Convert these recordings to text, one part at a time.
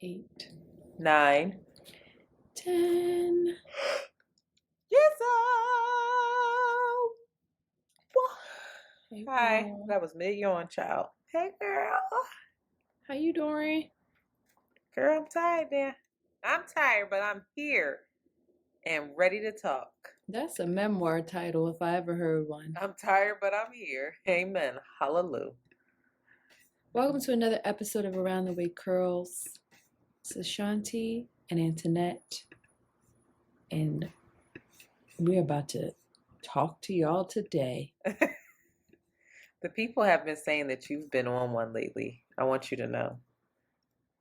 8, 9, 10. Yes. Hey, Hi, girl. that was mid yawn, child. Hey, girl. How you doing? Girl, I'm tired now. I'm tired, but I'm here and ready to talk. That's a memoir title if I ever heard one. I'm tired, but I'm here. Amen. Hallelujah. Welcome to another episode of Around the Way Curls. This is Shanti and Antoinette, and we're about to talk to y'all today. The people have been saying that you've been on one lately. I want you to know.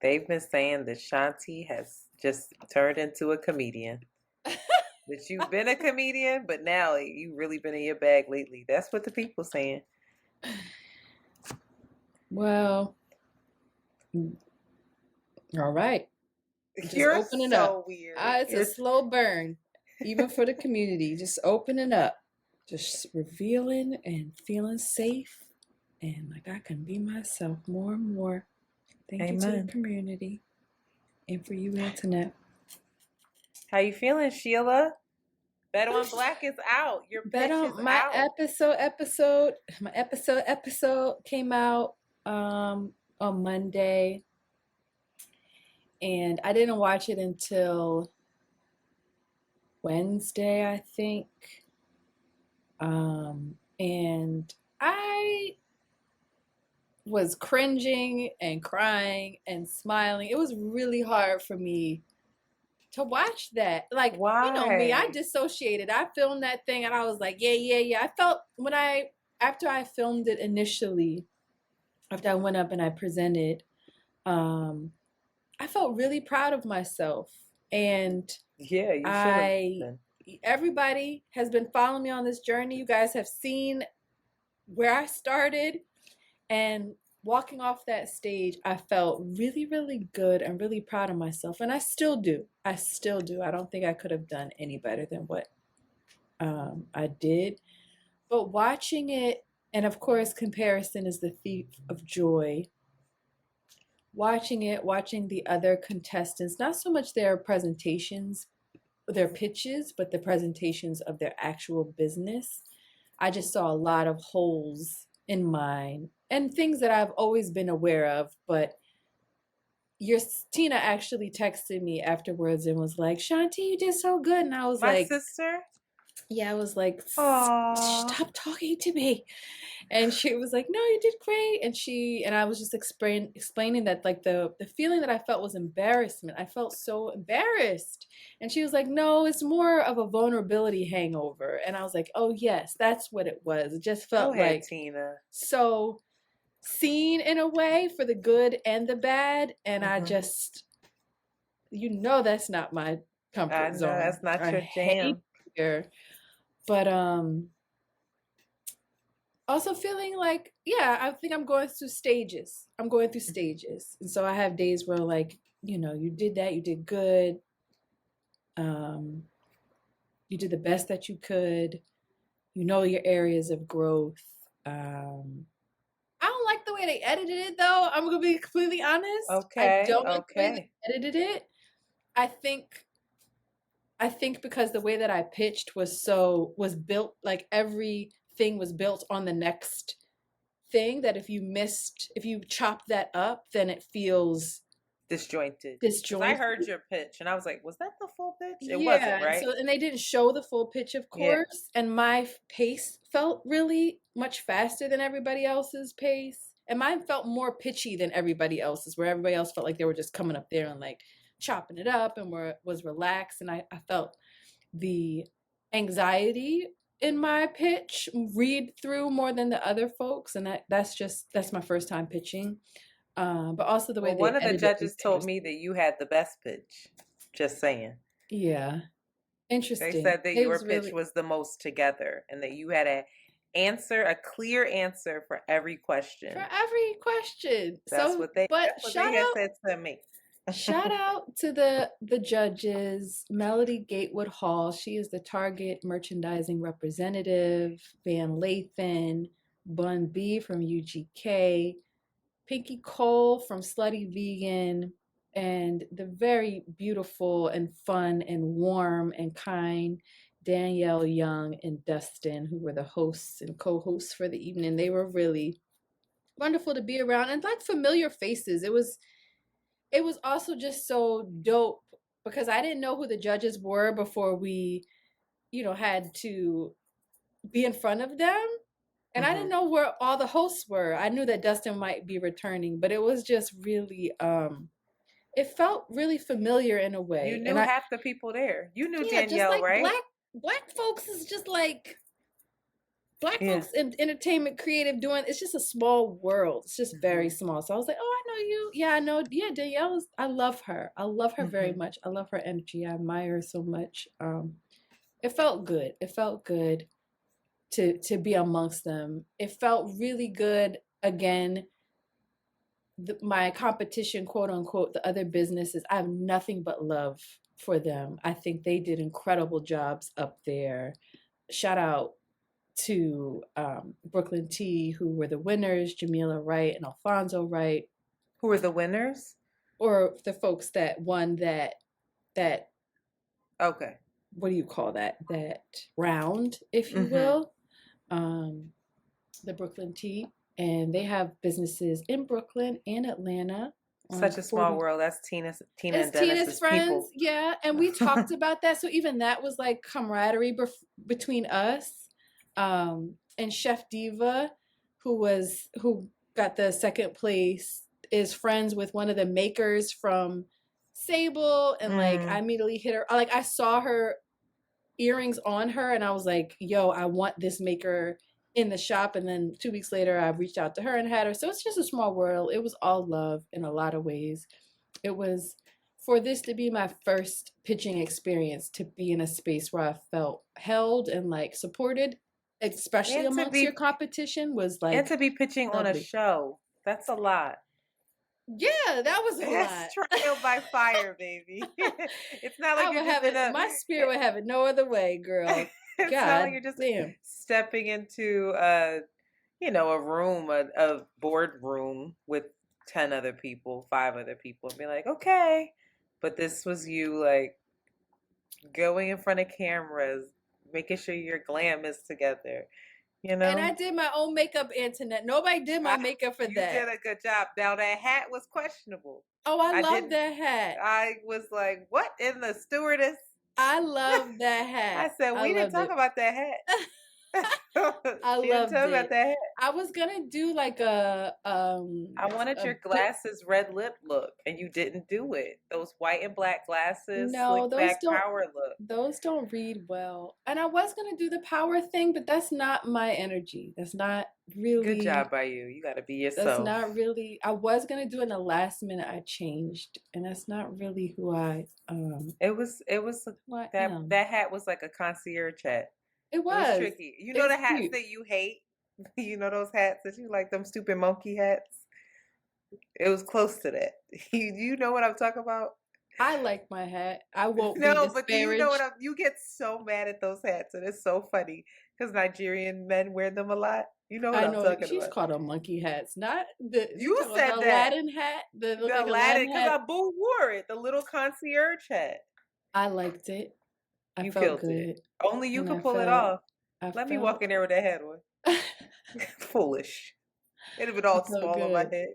They've been saying that Shanti has just turned into a comedian. That you've been a comedian, but now you've really been in your bag lately. That's what the people saying. Well, all right. Just You're open it so up. weird. It's a slow burn, even for the community. Just opening up, just revealing and feeling safe, and like I can be myself more and more. Thank you to Amen. the community and for you, Antoinette. How you feeling, Sheila? Bet on Black is out. Your Bet pitch is on my out. episode came out on Monday, and I didn't watch it until Wednesday, I think. And I was cringing and crying and smiling. It was really hard for me to watch that. Like, Why? you know me, I dissociated. I filmed that thing and I was like, yeah. I felt after I filmed it initially, after I went up and I presented, I felt really proud of myself. And Yeah, you should have been. Everybody has been following me on this journey. You guys have seen where I started, and walking off that stage, I felt really, really good and really proud of myself. And I still do. I don't think I could have done any better than what I did. But watching it, and of course, comparison is the thief of joy. Watching the other contestants, not so much their presentations, their pitches, but the presentations of their actual business. I just saw a lot of holes in mine and things that I've always been aware of, but Tina actually texted me afterwards and was like, Shanti, you did so good. And I was My like, sister? yeah, I was like, Aww. stop talking to me. And she was like, no, you did great. And I was just explaining that, like, the feeling that I felt was embarrassment. I felt so embarrassed. And she was like, no, it's more of a vulnerability hangover. And I was like, oh yes, that's what it was. It just felt like Tina. So seen in a way, for the good and the bad. And I just, that's not my comfort zone. I know, that's not your jam. But also feeling like, yeah, I think I'm going through stages. And so I have days where, like, you did that, you did good. You did the best that you could. Your areas of growth. I don't like the way they edited it, though. I'm going to be completely honest. Okay. I don't like the way they edited it. I think because the way that I pitched was built, like everything was built on the next thing, that if you chop that up, then it feels disjointed. I heard your pitch and I was like, was that the full pitch? It yeah, wasn't, right? So, and they didn't show the full pitch, of course. Yeah. And my pace felt really much faster than everybody else's pace. And mine felt more pitchy than everybody else's, where everybody else felt like they were just coming up there and like chopping it up and was relaxed. And I felt the anxiety in my pitch read through more than the other folks. And that's my first time pitching. But also the way one of the judges told me that you had the best pitch. Just saying. Yeah. Interesting. They said that your pitch was the most together and that you had a clear answer for every question. That's what they had said to me. Shout out to the judges. Melody Gatewood Hall, she is the Target merchandising representative. Van Lathan, Bun B from UGK, Pinky Cole from Slutty Vegan, and the very beautiful and fun and warm and kind Danielle Young and Dustin, who were the hosts and co-hosts for the evening. They were really wonderful to be around, and like familiar faces. It was also just so dope because I didn't know who the judges were before we, had to be in front of them. And I didn't know where all the hosts were. I knew that Dustin might be returning, but it was just really it felt really familiar in a way. You knew half the people there. You knew Yeah, Danielle, just like right? black folks is just like black Yeah. folks in entertainment creative doing, it's just a small world. It's just very small. So I was like, oh, I know you. Yeah, I know. Yeah, Danielle is, I love her. I love her very much. I love her energy. I admire her so much. It felt good. It felt good to be amongst them. It felt really good. Again, my competition, quote unquote, the other businesses, I have nothing but love for them. I think they did incredible jobs up there. Shout out to Brooklyn T, who were the winners, Jamila Wright and Alfonso Wright. Who were the winners? Or the folks that won that okay. What do you call that? That round, if you will. The Brooklyn T. And they have businesses in Brooklyn and Atlanta. Such a small world. That's Tina and Tina's friends, people. Yeah. And we talked about that. So even that was like camaraderie between us. And Chef Diva, who got the second place, is friends with one of the makers from Sable. And like I immediately hit her. Like I saw her earrings on her and I was like, yo, I want this maker in the shop. And then 2 weeks later I reached out to her and had her. So it's just a small world. It was all love in a lot of ways. It was, for this to be my first pitching experience, to be in a space where I felt held and like supported, especially amongst your competition, was like, and to be pitching lovely. On a show, that's a lot. Yeah, that was a lot. That's trial by fire, baby. It's not like my spirit would have it no other way, girl. It's God, not like you're just stepping into a room, a boardroom with 10 other people, 5 other people, and be like, okay. But this was you like going in front of cameras, making sure your glam is together. And I did my own makeup, Antoinette. Nobody did my makeup for that. You did a good job. Now that hat was questionable. Oh, I love that hat. I was like, what in the stewardess? I love that hat. I said, we didn't talk about that hat. I loved it. About that hat. I was gonna do like I wanted your glasses red lip look, and you didn't do it. Those white and black glasses, no, those don't power look. Those don't read well. And I was gonna do the power thing, but that's not my energy. That's not really. Good job by you. You got to be yourself. That's not really. I was gonna do it in the last minute. I changed, and that's not really who I. It was that hat was like a concierge hat. It was tricky. You know the hats cute. That you hate? You know those hats that you like, them stupid monkey hats? It was close to that. You know what I'm talking about? I like my hat. I won't No, be but you know what you get so mad at those hats, and it's so funny because Nigerian men wear them a lot. You know what I'm talking about. She's called them monkey hats, not the. You said the that Aladdin hat. The Aladdin, because Abu wore it, the little concierge hat. I liked it. You felt good. It. Only you can pull it off. Let me walk in there with that hat on. Foolish. It'd have been all small on my head.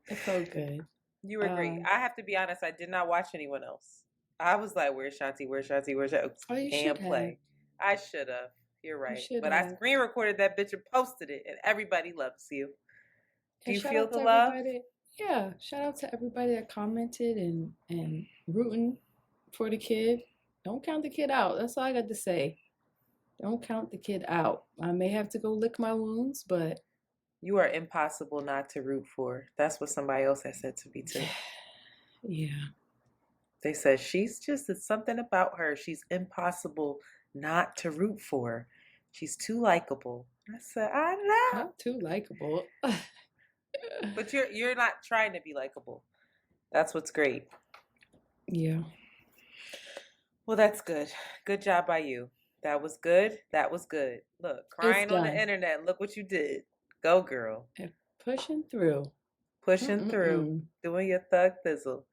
It felt good. You were great. I have to be honest, I did not watch anyone else. I was like, where's Shanti? Where's Shanti? Where's Shanti? Oh, you should play. I should have. You're right. But I screen recorded that bitch and posted it, and everybody loves you. Do you feel the love? Yeah. Shout out to everybody that commented and rooting for the kid. Don't count the kid out. That's all I got to say. Don't count the kid out. I may have to go lick my wounds, but... You are impossible not to root for. That's what somebody else has said to me, too. Yeah. They said, it's something about her. She's impossible not to root for. She's too likable. I said, I know. Not too likable. But you're not trying to be likable. That's what's great. Yeah. Well, that's good. Good job by you. That was good. That was good. Look, crying on the internet. Look what you did. Go, girl. And pushing through. pushing through, Mm-mm-mm. doing your thug thizzle.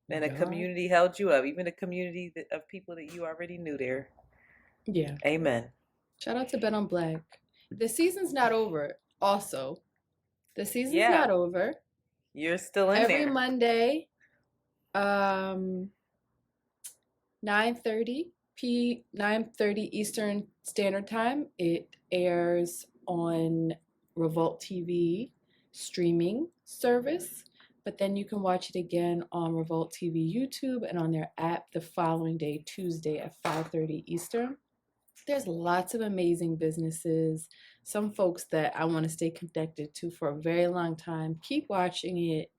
And a God. community held you up, even a community of people that you already knew there. Yeah. Amen. Shout out to Bet on Black. The season's not over. Also, the season's Yeah, not over. you're still in Every there. Monday, 9:30 9:30 Eastern Standard Time, it airs on Revolt TV streaming service, but then you can watch it again on Revolt TV YouTube and on their app the following day, Tuesday at 5:30 Eastern. There's lots of amazing businesses, some folks that I want to stay connected to for a very long time. Keep watching it.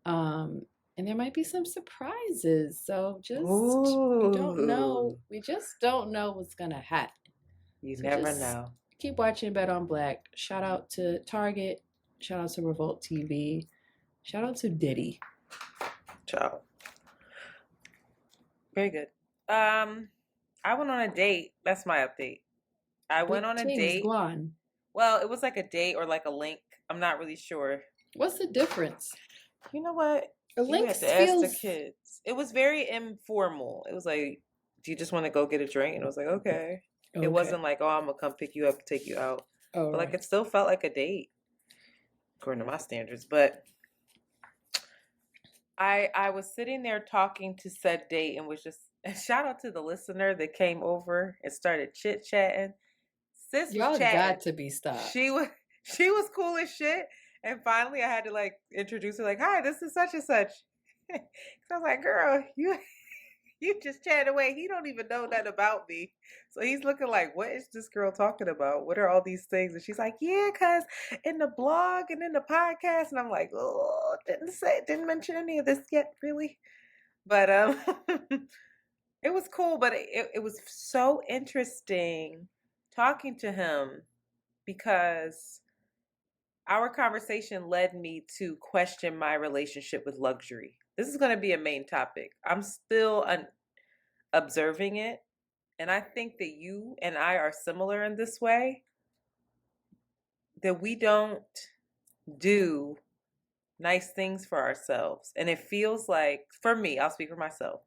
Um, and there might be some surprises. So we don't know. Ooh, We just don't know what's gonna happen. you So never just know. keep watching Bet on Black. Shout out to Target. Shout out to Revolt TV. Shout out to Diddy. Ciao. Very good. I went on a date. That's my update. I went on a Things, date. Guan. Well, it was like a date or like a link. I'm not really sure. What's the difference? You know what? A You link have to ask the feels kids. It was very informal. It was like, do you just want to go get a drink? And I was like, okay. It wasn't like, oh, I'm gonna come pick you up, take you out. Oh, But like, right. it still felt like a date, according to my standards. But I was sitting there talking to said date and was just, and shout out to the listener that came over and started chit chatting. Sis Y'all was chatting. got to be stopped. She was cool as shit. And finally, I had to like introduce her, like, "Hi, this is such and such." So I was like, "Girl, you just chatted away. He don't even know nothing about me." So he's looking like, "What is this girl talking about? What are all these things?" And she's like, "Yeah, cause in the blog and in the podcast." And I'm like, "Oh, didn't mention any of this yet, really." But it was cool. But it was so interesting talking to him because our conversation led me to question my relationship with luxury. This is going to be a main topic. I'm still observing it. And I think that you and I are similar in this way, that we don't do nice things for ourselves. And it feels like, for me, I'll speak for myself.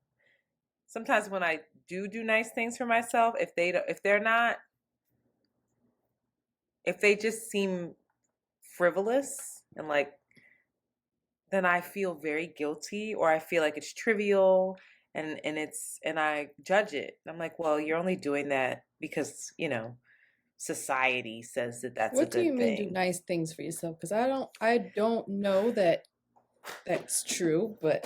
Sometimes when I do nice things for myself, if they just seem frivolous and like, then I feel very guilty, or I feel like it's trivial, and I judge it. I'm like, well, you're only doing that because, society says that that's a What do you good mean do thing. nice things for yourself? Because I don't know that that's true, but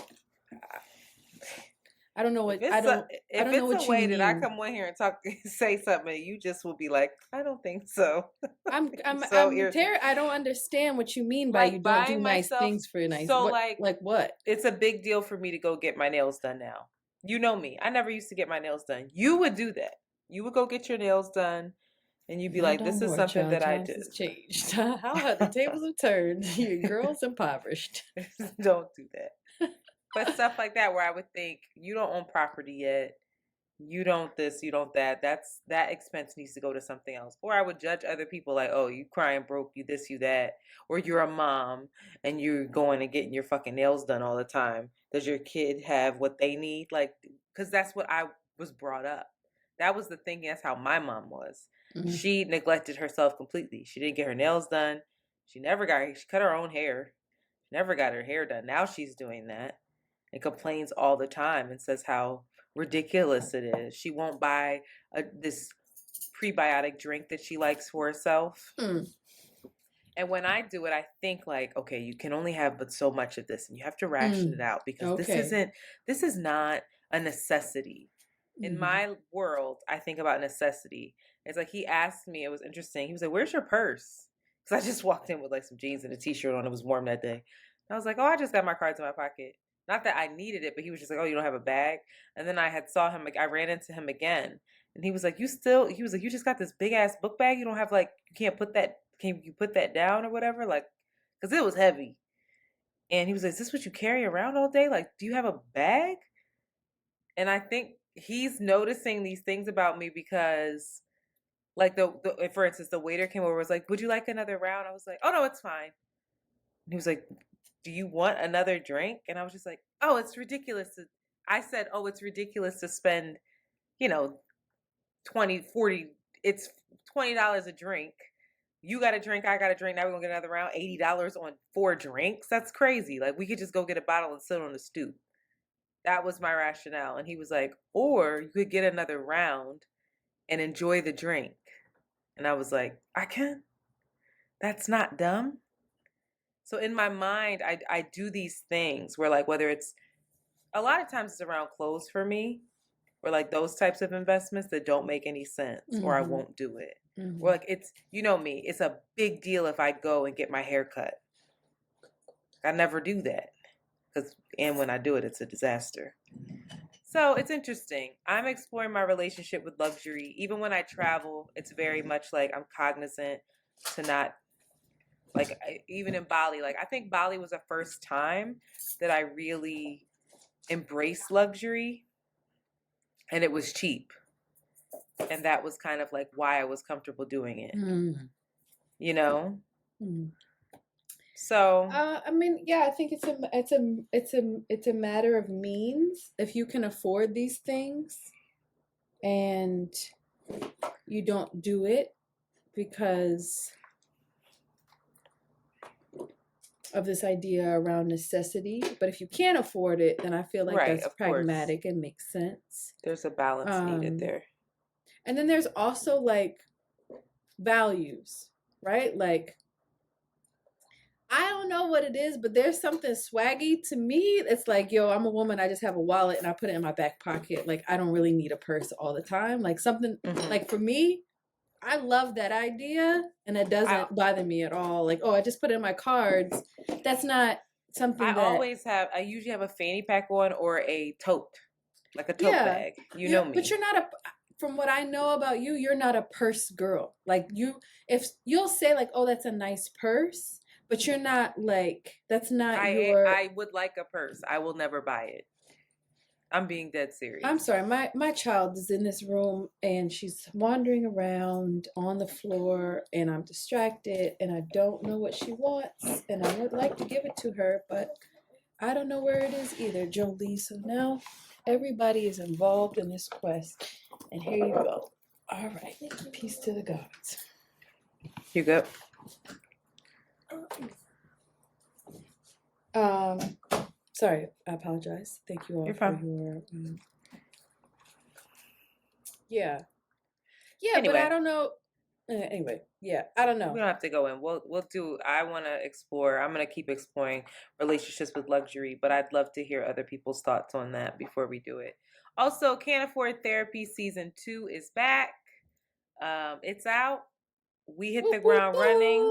I don't know what If I it's don't a what you way that I mean. come on here and talk, say something, you just will be like, I don't think so. So I don't understand what you mean by you like don't do buying nice myself. things for your nice. So Like what? it's a big deal for me to go get my nails done now. You know me. I never used to get my nails done. You would do that. You would go get your nails done, and you'd be Not like, no "This is more, something child. that I Times do." has changed. How the tables have turned. Your girl's impoverished. Don't do that. But stuff like that, where I would think, you don't own property yet. You don't this, you don't that. That expense needs to go to something else. Or I would judge other people like, oh, you crying broke, you this, you that. Or you're a mom and you're going and getting your fucking nails done all the time. Does your kid have what they need? Like, because that's what I was brought up. That was the thinking. That's how my mom was. Mm-hmm. She neglected herself completely. She didn't get her nails done. She cut her own hair. Never got her hair done. Now she's doing that and complains all the time and says how ridiculous it is. She won't buy this prebiotic drink that she likes for herself. And when I do it, I think like, okay, you can only have but so much of this, and you have to ration it out because this is not a necessity. In my world, I think about necessity. It's like he asked me, it was interesting. He was like, "Where's your purse?" Because I just walked in with like some jeans and a t-shirt on. It was warm that day. And I was like, "Oh, I just got my cards in my pocket." Not that I needed it, but he was just like, "Oh, you don't have a bag?" And then I I ran into him again. And he was like, "You just got this big ass book bag. You don't have like, can you put that down or whatever?" Like, because it was heavy. And he was like, "Is this what you carry around all day? Like, do you have a bag?" And I think he's noticing these things about me because, like, for instance, the waiter came over, was like, "Would you like another round?" I was like, "Oh no, it's fine." he was like, do you want another drink? And I was just like, oh, it's ridiculous. I said, oh, it's ridiculous to spend, 20, 40, it's $20 a drink. You got a drink, I got a drink. Now we're going to get another round, $80 on 4 drinks. That's crazy. Like, we could just go get a bottle and sit on the stoop. That was my rationale. And he was like, or you could get another round and enjoy the drink. And I was like, I can. That's not dumb. So in my mind, I do these things where, like, whether it's a lot of times it's around clothes for me, or like those types of investments that don't make any sense, or I won't do it. Or like, it's, me, it's a big deal if I go and get my hair cut. I never do that. And when I do it, it's a disaster. So it's interesting. I'm exploring my relationship with luxury. Even when I travel, it's very much like I'm cognizant to not, like, even in Bali, like, I think Bali was the first time that I really embraced luxury, and it was cheap. And that was kind of like why I was comfortable doing it. So I mean, yeah, I think it's a matter of means. If you can afford these things and you don't do it because of this idea around necessity, but if you can't afford it, then I feel like that's pragmatic and makes sense. There's a balance needed there. And then there's also like values, right? Like, I don't know what it is, but there's something swaggy to me. It's like, yo, I'm a woman. I just have a wallet and I put it in my back pocket. Like, I don't really need a purse all the time. Like, something like, for me, I love that idea, and it doesn't bother me at all. Like, oh, I just put it in my cards. That's not something I usually have a fanny pack on or a tote, like a tote bag. You know me. But you're not from what I know about you, you're not a purse girl. Like, if you'll say like, oh, that's a nice purse, but you're not like, that's not I would like a purse. I will never buy it. I'm being dead serious. I'm sorry. My child is in this room and she's wandering around on the floor and I'm distracted and I don't know what she wants and I would like to give it to her, but I don't know where it is either, Jolie. So now everybody is involved in this quest. And here you go. All right. Peace to the gods. You go. Sorry, I apologize. Thank you all for your yeah, anyway. But I don't know. Anyway, yeah, I don't know. We don't have to go in. We'll do. I want to explore. I'm gonna keep exploring relationships with luxury, but I'd love to hear other people's thoughts on that before we do it. Also, Can't Afford Therapy Season 2 is back. It's out. We hit the ground running.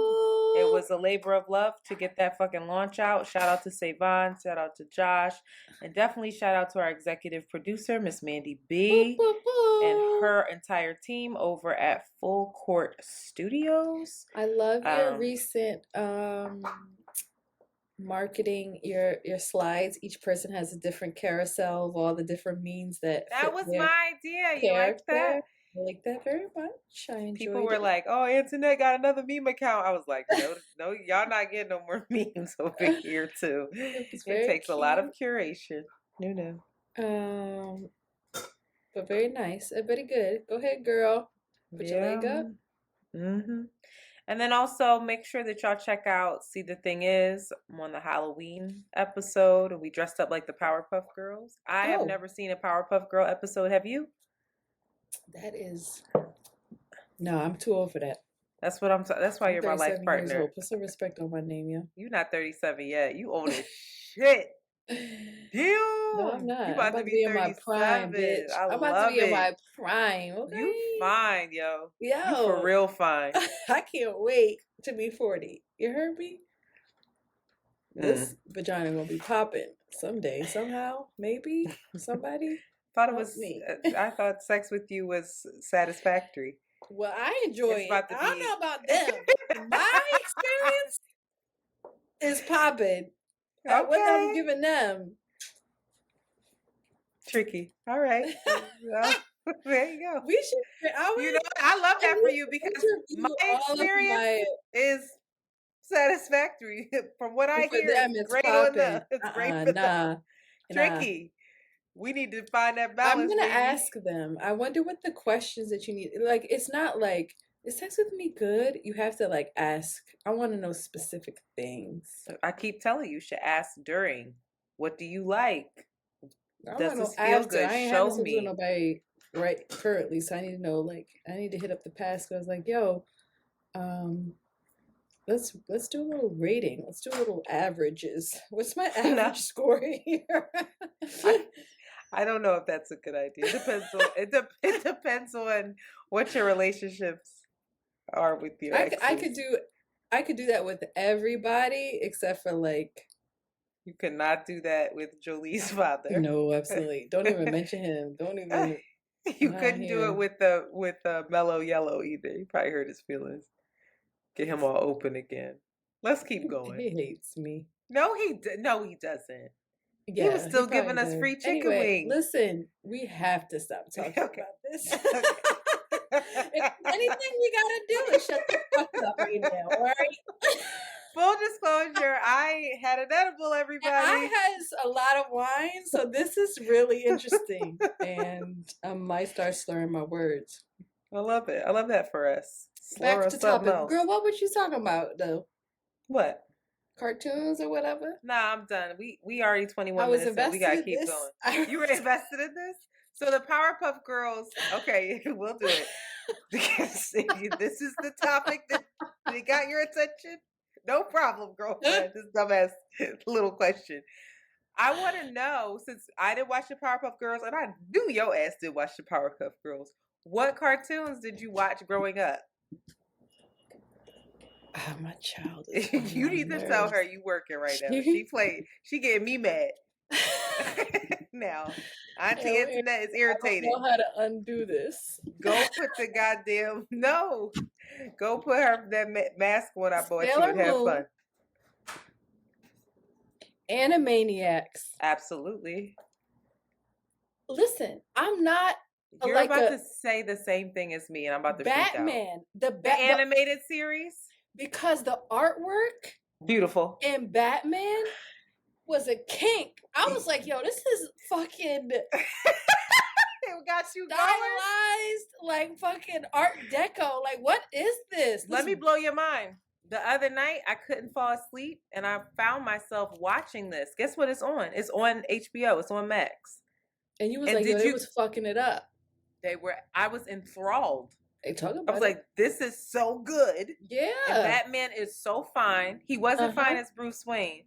It was a labor of love to get that fucking launch out. Shout out to Savon, shout out to Josh, and definitely shout out to our executive producer, Miss Mandy B, and her entire team over at Full Court Studios. I love your recent marketing, your slides. Each person has a different carousel of all the different memes that was my idea. You like that? I like that very much. I enjoyed People were like, "Oh, Antoinette got another meme account." I was like, "No, y'all not getting no more memes over here too." It takes a lot of curation. But very nice. Very good. Go ahead, girl. Put your leg up. And then also make sure that y'all check out See the Thing Is. I'm on the Halloween episode, and we dressed up like the Powerpuff Girls. I have never seen a Powerpuff Girl episode. Have you? That is, no, I'm too old for that. That's what I'm. That's why you're my life partner. Put some respect on my name, yeah. You're not 37 yet. You old as shit. Damn. No, I'm not. You about to be in my prime, bitch. I'm about to be in my prime. Okay. You fine, yo. Yo. You for real fine. I can't wait to be 40. You heard me? This vagina gonna be popping someday, somehow, maybe. Somebody. I thought sex with you was satisfactory. Well, I enjoy it. I don't know about them. My experience is popping. Okay. What I'm giving them. Tricky. All right. There you go. We should. I love that for you because my experience is satisfactory. From what I For hear, them, it's it's great on popping. them. It's great for them. Nah. Tricky. We need to find that I'm balance, gonna baby. ask them. I wonder what the questions that you need. Like, it's not like, is sex with me good? You have to like ask. I want to know specific things. I keep telling you, should ask during. What do you like? I Does want to know this feel after. good? I ain't having Show sex with me. nobody right currently, so I need to know. Like, I need to hit up the past. Cause like, yo, um, let's do a little rating. Let's do a little averages. What's my No. average score here? I don't know if that's a good idea. It depends on what your relationships are with your exes. I could do that with everybody except for like. You cannot do that with Jolie's father. No, absolutely. Don't even mention him. Don't even. You Not couldn't do here. it with Mellow Yellow either. He probably hurt his feelings. Get him all open again. Let's keep going. He hates me. No, he doesn't. Yeah, he was still probably giving us does. free chicken Anyway, wings. listen, we have to stop talking Okay. about this. If anything we gotta do is shut the fuck up right now, all right? Full disclosure, I had an edible, everybody. And I has a lot of wine, so this is really interesting. And I might start slurring my words. I love it. I love that for us. Back to topic. Girl, what was you talking about though? What? Cartoons or whatever? Nah, I'm done. We already 21 I was minutes in. We gotta keep this. going. You were invested in this? So the Powerpuff Girls, okay, we'll do it. This is the topic that they got your attention? No problem, girlfriend. This dumbass little question. I want to know, since I didn't watch the Powerpuff Girls, and I knew your ass did watch the Powerpuff Girls, what cartoons did you watch growing up? My child. You need to tell her you working right now. She getting me mad. Now, Auntie Antoinette is irritated. I don't know how to undo this. Go put the goddamn Go put her that mask on I bought you and have fun. Animaniacs. Absolutely. Listen, I'm not. You're like about to say the same thing as me, and I'm about to Batman. The animated series, because the artwork, beautiful, in Batman was a kink. I was like, yo, this is fucking. It got you stylized, like fucking Art Deco. Like, what is this? Let me blow your mind. The other night, I couldn't fall asleep, and I found myself watching this. Guess what it's on? It's on HBO. It's on Max. And you was like, yo, they was fucking it up. I was enthralled. They talking about I was like, this is so good. Yeah. And Batman is so fine. He wasn't fine as Bruce Wayne.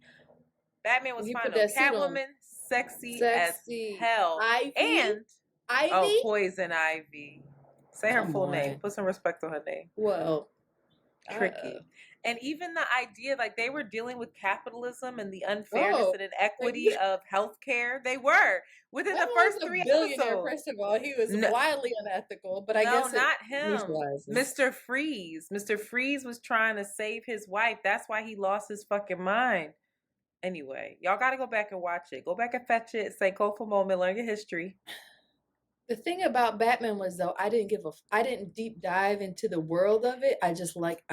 Batman was fine though. Catwoman, sexy as hell. Ivy? And Ivy? Oh, Poison Ivy. Say her full name. Put some respect on her name. Well, tricky. And even the idea, like they were dealing with capitalism and the unfairness and inequity of healthcare. They were within the first 3 episodes. First of all, he was wildly unethical, but I guess not him. Mr. Freeze. Mr. Freeze was trying to save his wife. That's why he lost his fucking mind. Anyway, y'all got to go back and watch it. Go back and fetch it. Say "Go for a moment, learn your history." The thing about Batman was though, I didn't deep dive into the world of it. I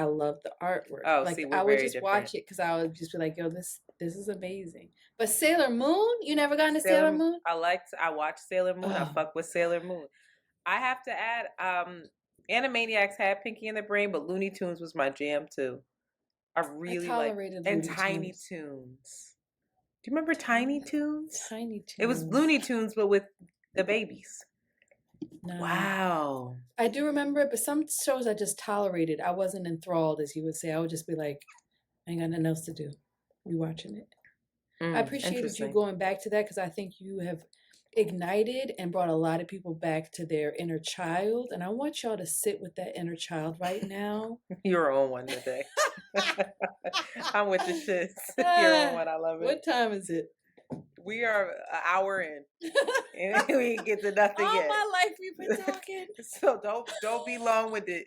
love the artwork. Oh, like see, I would just watch it because I would just be like, yo, this is amazing. But Sailor Moon, you never got into Sailor Moon? I watched Sailor Moon. I fuck with Sailor Moon. I have to add, Animaniacs had Pinky and the Brain, but Looney Tunes was my jam too. I really tolerated Looney Tunes. Tiny Toons. Do you remember Tiny Toons? Tiny Toons. It was Looney Tunes, but with the babies. No. Wow. I do remember it, but some shows I just tolerated. I wasn't enthralled, as you would say. I would just be like, I ain't got nothing else to do. We watching it. I appreciated you going back to that because I think you have ignited and brought a lot of people back to their inner child. And I want y'all to sit with that inner child right now. You're on one today. I'm with the shits. You're on one. I love it. What time is it? We are an hour in, and we ain't get to nothing yet. All my life we've been talking. So don't be long with it.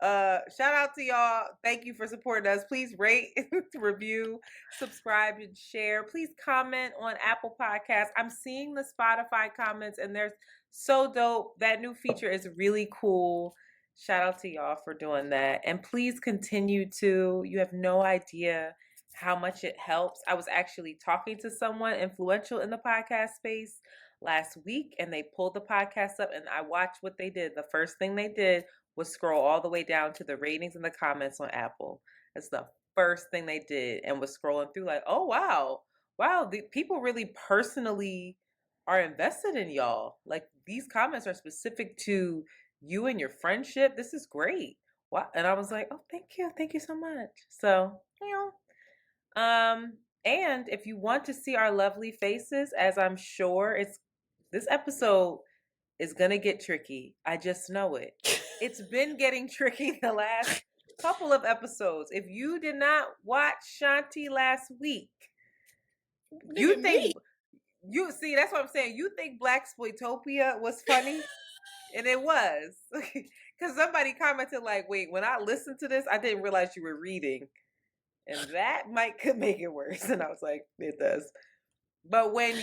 Shout out to y'all. Thank you for supporting us. Please rate, review, subscribe, and share. Please comment on Apple Podcasts. I'm seeing the Spotify comments, and they're so dope. That new feature is really cool. Shout out to y'all for doing that. And please continue to. You have no idea how much it helps. I was actually talking to someone influential in the podcast space last week, and they pulled the podcast up, and I watched what they did. The first thing they did was scroll all the way down to the ratings and the comments on Apple. That's the first thing they did, and was scrolling through like, oh, wow, the people really personally are invested in y'all. Like, these comments are specific to you and your friendship. This is great. Wow. And I was like, oh, thank you so much. So, and if you want to see our lovely faces, as I'm sure this episode is gonna get tricky. I just know it. It's been getting tricky the last couple of episodes. If you did not watch Shanti last week, you think you see, that's what I'm saying. You think Blaxploitopia was funny? And it was. Because somebody commented like, wait, when I listened to this, I didn't realize you were reading. And that could make it worse. And I was like, it does. But when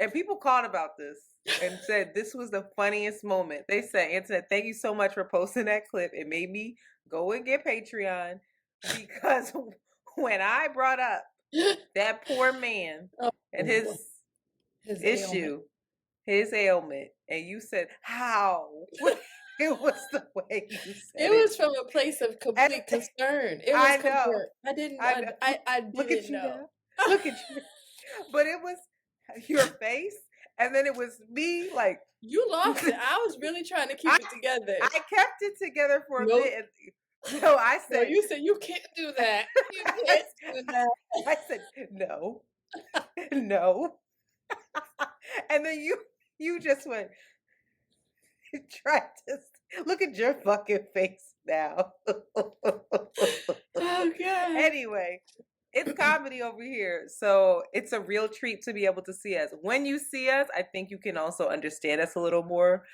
and people called about this and said this was the funniest moment. They said, Antoinette, thank you so much for posting that clip. It made me go and get Patreon, because when I brought up that poor man and his issue, his ailment, and you said, how? It was the way you said it. It was from a place of complete concern. It was I know. concern. I didn't Look at you know. Now. Look at you. But it was your face, and then it was me, like, you lost it. I was really trying to keep it together. I kept it together for a bit. No, I said, you said you can't do that. You can't do that. I said no. No. And then you just went, try to look at your fucking face now. Oh God. Anyway, it's comedy over here, so it's a real treat to be able to see us. When you see us, I think you can also understand us a little more,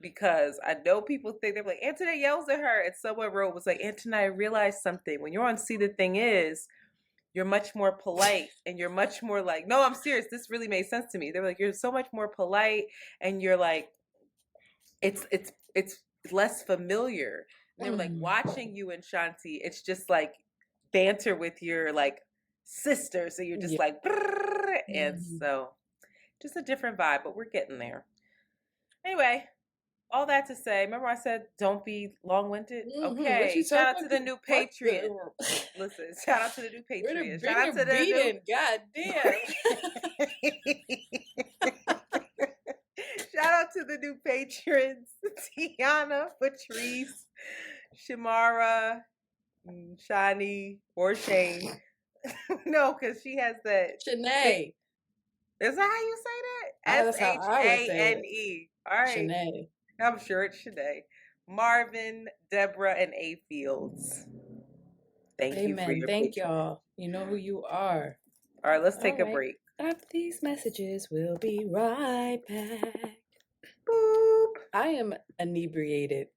because I know people think, they're like, Antoinette yells at her, and someone wrote, was like, Antoinette, I realized something. When you're on See the Thing Is, you're much more polite, and you're much more like, no, I'm serious, this really made sense to me. They're like, you're so much more polite, and you're like, it's less familiar. And they were like, watching you and Shanti, it's just like banter with your like sister, so you're just like brrr, and so just a different vibe, but we're getting there. Anyway, all that to say, remember I said don't be long-winded? Okay, shout out to the new Patreon. Listen, shout out to the new Patreon. Shout out to the new... God damn. Shout out to the new patrons, Tiana, Patrice, Shamara, Shani, or Shane. No, because she has that. Shanae. Is that how you say that? Shane. All right. Shanae. I'm sure it's Shanae. Marvin, Deborah, and A. Fields. Thank you for your Thank y'all. You know who you are. All right, let's take a break. After these messages, we'll be right back. Boop. I am inebriated.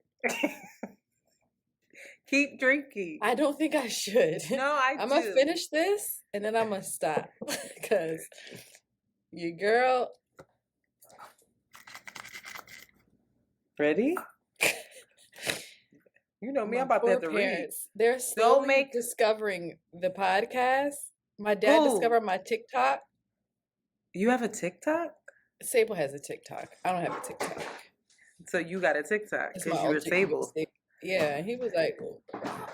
Keep drinking. I don't think I should. No, I'm going to finish this, and then I'm going to stop. Because your girl... Ready? You know me, I'm about to have to read. They're still discovering the podcast. My dad discovered my TikTok. You have a TikTok? Sable has a TikTok. I don't have a TikTok. So you got a TikTok because you were Sable. Yeah, he was like,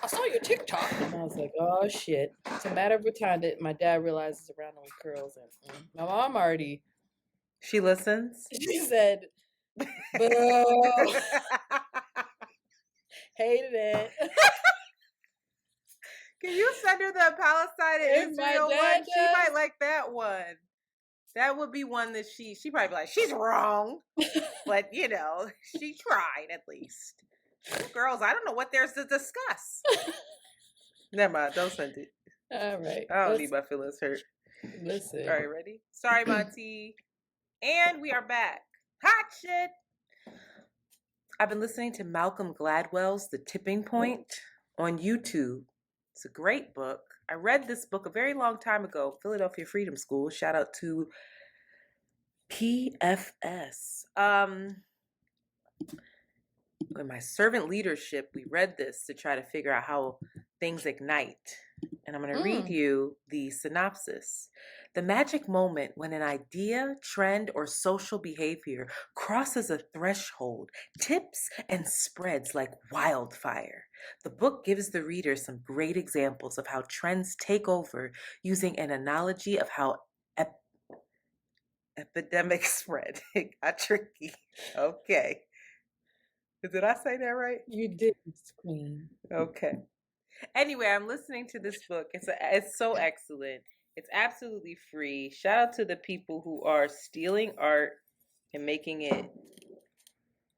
I saw your TikTok. And I was like, oh shit. It's a matter of time that my dad realizes around those curls. And my mom already. She listens? She said, boo. Hated it. Can you send her the Palestine and Israel one? She might like that one. That would be one that she probably be like, she's wrong. But, you know, she tried at least. Girls, I don't know what there's to discuss. Never mind, don't send it. All right. I don't need my feelings hurt. Listen. All right, ready? Sorry, Monty. And we are back. Hot shit. I've been listening to Malcolm Gladwell's The Tipping Point on YouTube. It's a great book. I read this book a very long time ago, Philadelphia Freedom School. Shout out to PFS. in my servant leadership, we read this to try to figure out how things ignite. And I'm going to read you the synopsis. The magic moment when an idea, trend, or social behavior crosses a threshold, tips and spreads like wildfire. The book gives the reader some great examples of how trends take over, using an analogy of how epidemics spread. It got tricky. Okay. Did I say that right? You did, Queen. Okay. Anyway, I'm listening to this book. It's so excellent. It's absolutely free. Shout out to the people who are stealing art and making it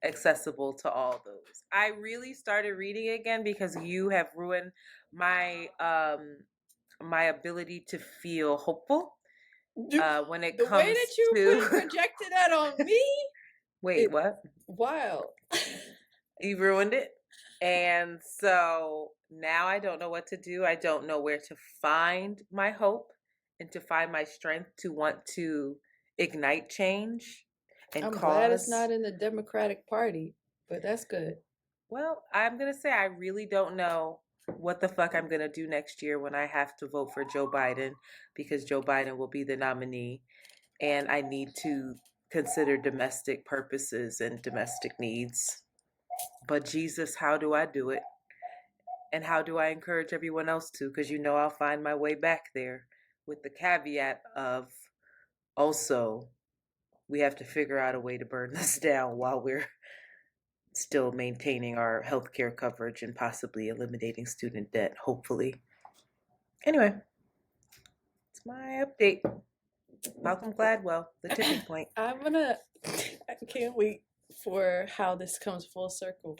accessible to all those. I really started reading again because you have ruined my my ability to feel hopeful when it comes the way that you to projected that on me. Wait, what? Wild. You ruined it. And so now I don't know what to do. I don't know where to find my hope and to find my strength to want to ignite change and I'm cause. glad it's not in the Democratic Party, but that's good. Well, I'm going to say I really don't know what the fuck I'm going to do next year when I have to vote for Joe Biden, because Joe Biden will be the nominee, and I need to consider domestic purposes and domestic needs. But Jesus, how do I do it? And how do I encourage everyone else to? Because you know I'll find my way back there, with the caveat of also we have to figure out a way to burn this down while we're still maintaining our healthcare coverage and possibly eliminating student debt, hopefully. Anyway, it's my update. Malcolm Gladwell, The Tipping Point. I can't wait for how this comes full circle.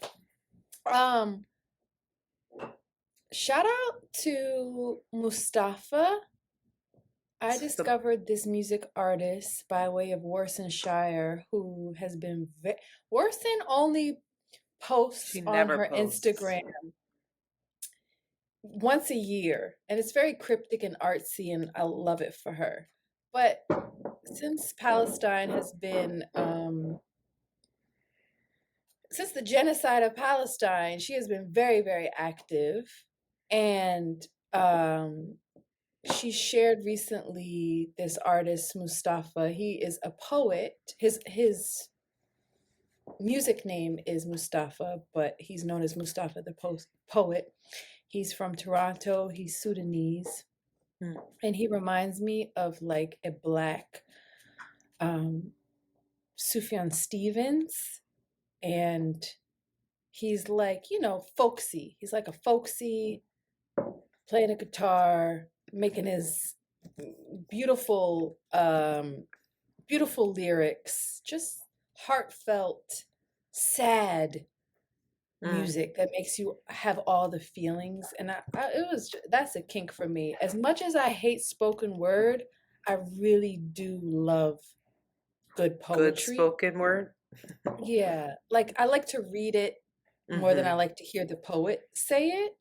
Shout out to Mustafa. I discovered this music artist by way of Worcestershire who has been Worcester only posts on her Instagram once a year, and it's very cryptic and artsy, and I love it for her. But since Palestine has been since the genocide of Palestine, she has been very, very active. And she shared recently this artist, Mustafa. He is a poet. His music name is Mustafa, but he's known as Mustafa the poet. He's from Toronto. He's Sudanese. And he reminds me of like a black Sufjan Stevens. And he's like, folksy. He's like a folksy, playing a guitar, making his beautiful, beautiful lyrics, just heartfelt, sad music that makes you have all the feelings. And that's a kink for me. As much as I hate spoken word, I really do love good poetry. Good spoken word? Yeah, like I like to read it more than I like to hear the poet say it.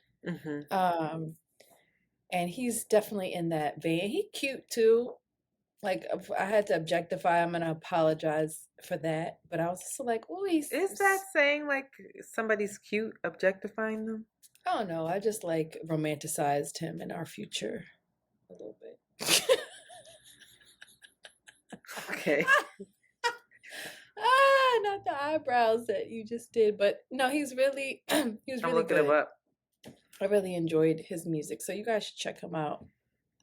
And he's definitely in that vein. He cute too. Like I had to objectify him, and I apologize for that. But I was just like, "Oh, Is that saying like somebody's cute, objectifying them?" I don't know. I just like romanticized him in our future a little bit. Okay. Not the eyebrows that you just did, but no, he's really I'm looking him up. I really enjoyed his music, so you guys should check him out.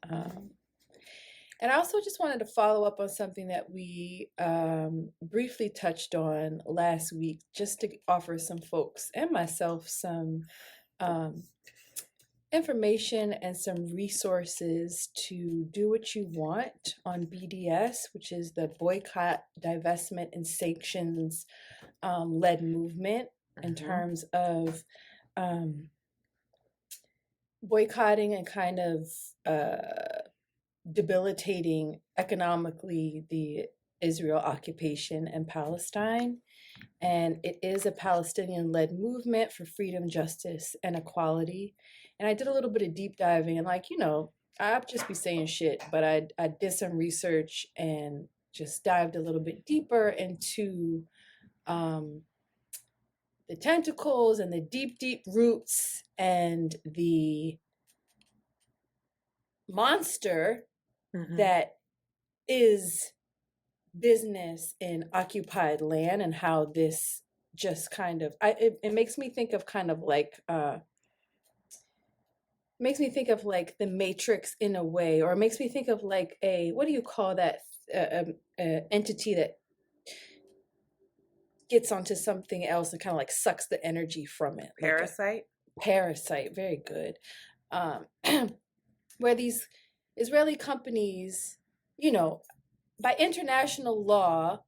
And I also just wanted to follow up on something that we briefly touched on last week, just to offer some folks and myself some information and some resources to do what you want on BDS, which is the Boycott, Divestment and Sanctions led movement in terms of boycotting and kind of debilitating economically the Israel occupation in Palestine. And it is a Palestinian-led movement for freedom, justice, and equality. And I did a little bit of deep diving, and I'd just be saying shit, but I did some research and just dived a little bit deeper into tentacles and the deep, deep roots and the monster that is business in occupied land, and how this just kind of it makes me think of kind of like makes me think of like the Matrix in a way, or it makes me think of like a, what do you call that entity that gets onto something else and kind of like sucks the energy from it? Parasite? Like parasite, very good. Where these Israeli companies, you know, by international law,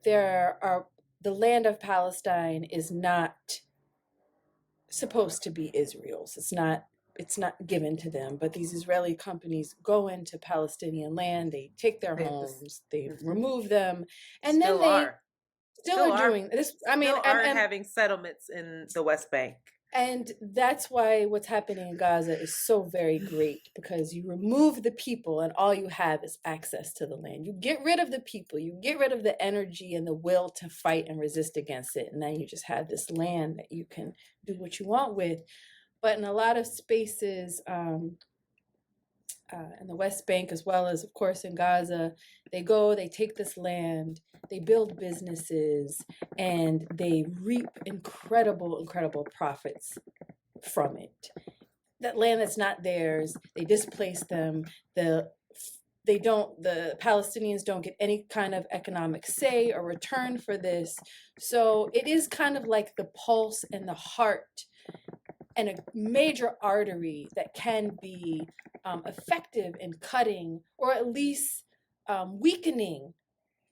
the land of Palestine is not supposed to be Israel's. It's not given to them, but these Israeli companies go into Palestinian land, they take their homes, they remove them, and then they still are doing this. I mean, and having settlements in the West Bank. And that's why what's happening in Gaza is so very great, because you remove the people and all you have is access to the land. You get rid of the people, you get rid of the energy and the will to fight and resist against it. And then you just have this land that you can do what you want with. But in a lot of spaces, in the West Bank, as well as, of course, in Gaza, they take this land, they build businesses, and they reap incredible, incredible profits from it. That land that's not theirs, they displace them. The Palestinians don't get any kind of economic say or return for this. So it is kind of like the pulse and the heart and a major artery that can be effective in cutting, or at least weakening,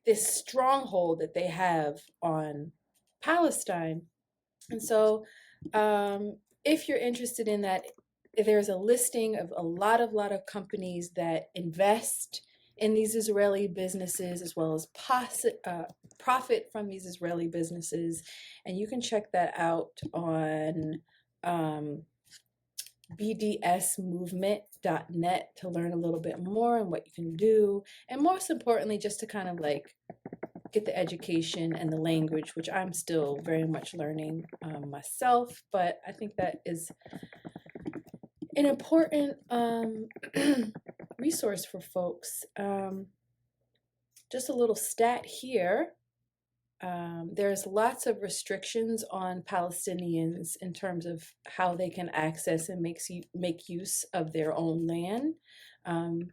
this stronghold that they have on Palestine. And so if you're interested in that, there's a listing of a lot of companies that invest in these Israeli businesses, as well as profit from these Israeli businesses. And you can check that out on bdsmovement.net to learn a little bit more on what you can do, and most importantly, just to kind of like get the education and the language, which I'm still very much learning myself, but I think that is an important resource for folks. Just a little stat here. There's lots of restrictions on Palestinians in terms of how they can access and make use of their own land. And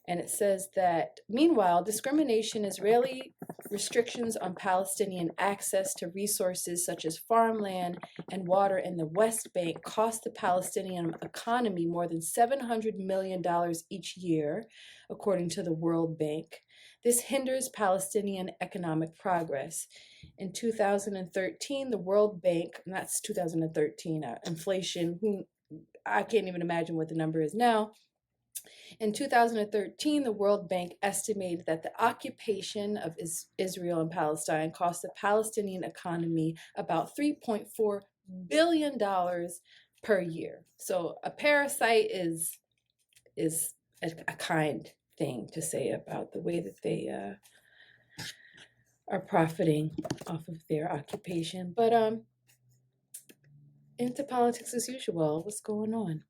it says that, meanwhile, discrimination, Israeli restrictions on Palestinian access to resources such as farmland and water in the West Bank cost the Palestinian economy more than $700 million each year, according to the World Bank. This hinders Palestinian economic progress. In 2013, the World Bank, and that's 2013, inflation, I can't even imagine what the number is now. In 2013, the World Bank estimated that the occupation of Israel and Palestine cost the Palestinian economy about $3.4 billion per year. So a parasite is a kind thing to say about the way that they are profiting off of their occupation. But into politics as usual. What's going on?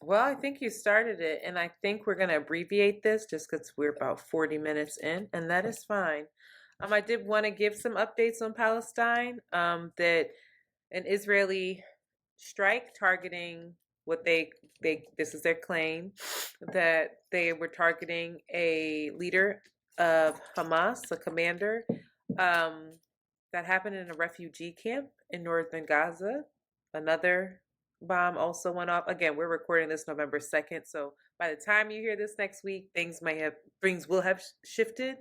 Well, I think you started it, and I think we're going to abbreviate this just because we're about 40 minutes in, and that is fine. I did want to give some updates on Palestine, that an Israeli strike targeting what they this is their claim, that they were targeting a leader of Hamas, a commander, that happened in a refugee camp in northern Gaza. Another bomb also went off. Again, we're recording this November 2nd, so by the time you hear this next week, things will have shifted.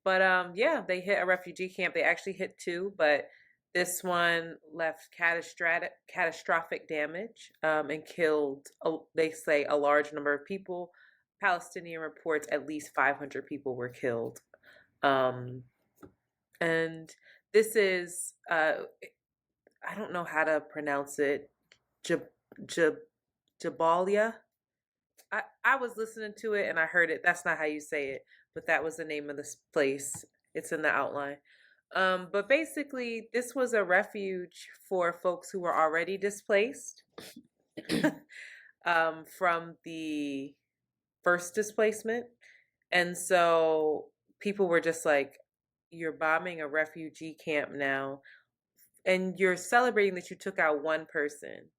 But yeah, they hit a refugee camp. They actually hit two, but this one left catastrophic damage and killed, they say, a large number of people. Palestinian reports at least 500 people were killed. And this is, I don't know how to pronounce it, Jabalia. I was listening to it and I heard it. That's not how you say it, but that was the name of this place. It's in the outline. But basically, this was a refuge for folks who were already displaced from the first displacement. And so people were just like, you're bombing a refugee camp now, and you're celebrating that you took out one person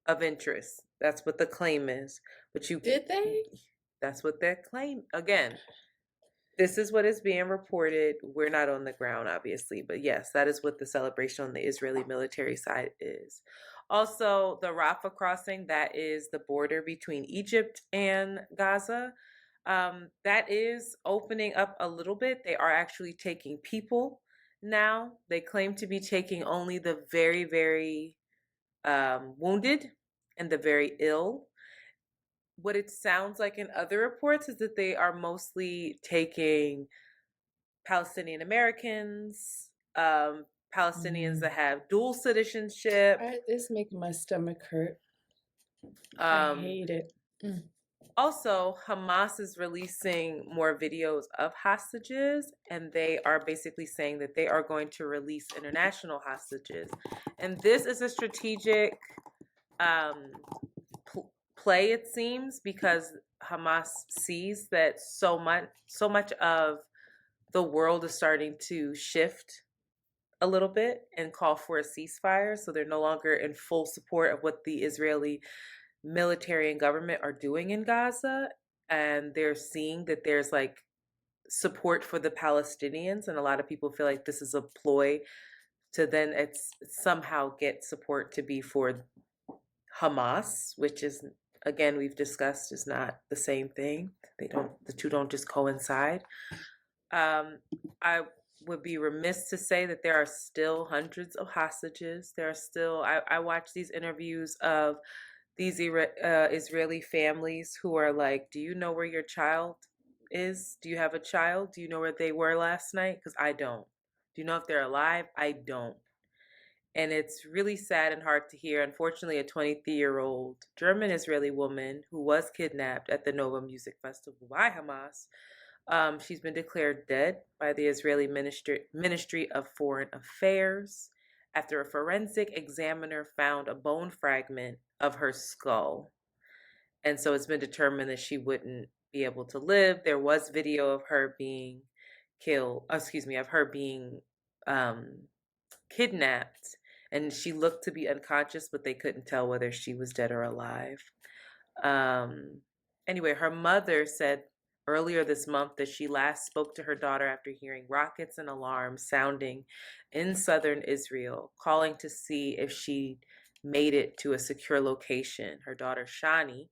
of interest. That's what the claim is. But you Did they? That's what their claim again. This is what is being reported. We're not on the ground, obviously, but yes, that is what the celebration on the Israeli military side is. Also, the Rafah crossing, that is the border between Egypt and Gaza, that is opening up a little bit. They are actually taking people now. They claim to be taking only the very, very wounded and the very ill. What it sounds like in other reports is that they are mostly taking Palestinian Americans, Palestinians that have dual citizenship. This making my stomach hurt. I hate it. Also, Hamas is releasing more videos of hostages, and they are basically saying that they are going to release international hostages. And this is a strategic play, it seems, because Hamas sees that so much of the world is starting to shift a little bit and call for a ceasefire. So they're no longer in full support of what the Israeli military and government are doing in Gaza. And they're seeing that there's like support for the Palestinians. And a lot of people feel like this is a ploy to then it's somehow get support to be for Hamas, which is, again, we've discussed, is not the same thing. The two don't just coincide. I would be remiss to say that there are still hundreds of hostages. There are still, I watch these interviews of these Israeli families who are like, do you know where your child is? Do you have a child? Do you know where they were last night? Because I don't. Do you know if they're alive? I don't. And it's really sad and hard to hear. Unfortunately, a 23-year-old German Israeli woman who was kidnapped at the Nova Music Festival by Hamas, she's been declared dead by the Israeli Ministry of Foreign Affairs after a forensic examiner found a bone fragment of her skull. And so it's been determined that she wouldn't be able to live. There was video of her being kidnapped, and she looked to be unconscious, but they couldn't tell whether she was dead or alive. Anyway, her mother said earlier this month that she last spoke to her daughter after hearing rockets and alarms sounding in southern Israel, calling to see if she made it to a secure location. Her daughter, Shanti,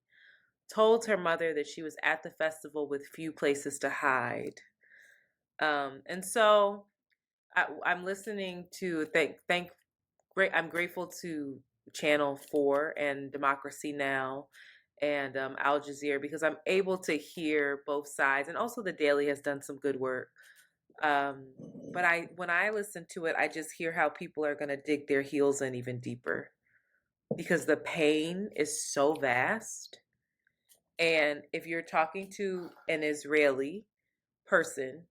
told her mother that she was at the festival with few places to hide. And so I'm listening to I'm grateful to Channel 4 and Democracy Now! And Al Jazeera, because I'm able to hear both sides, and also the Daily has done some good work. But when I listen to it, I just hear how people are going to dig their heels in even deeper, because the pain is so vast. And if you're talking to an Israeli person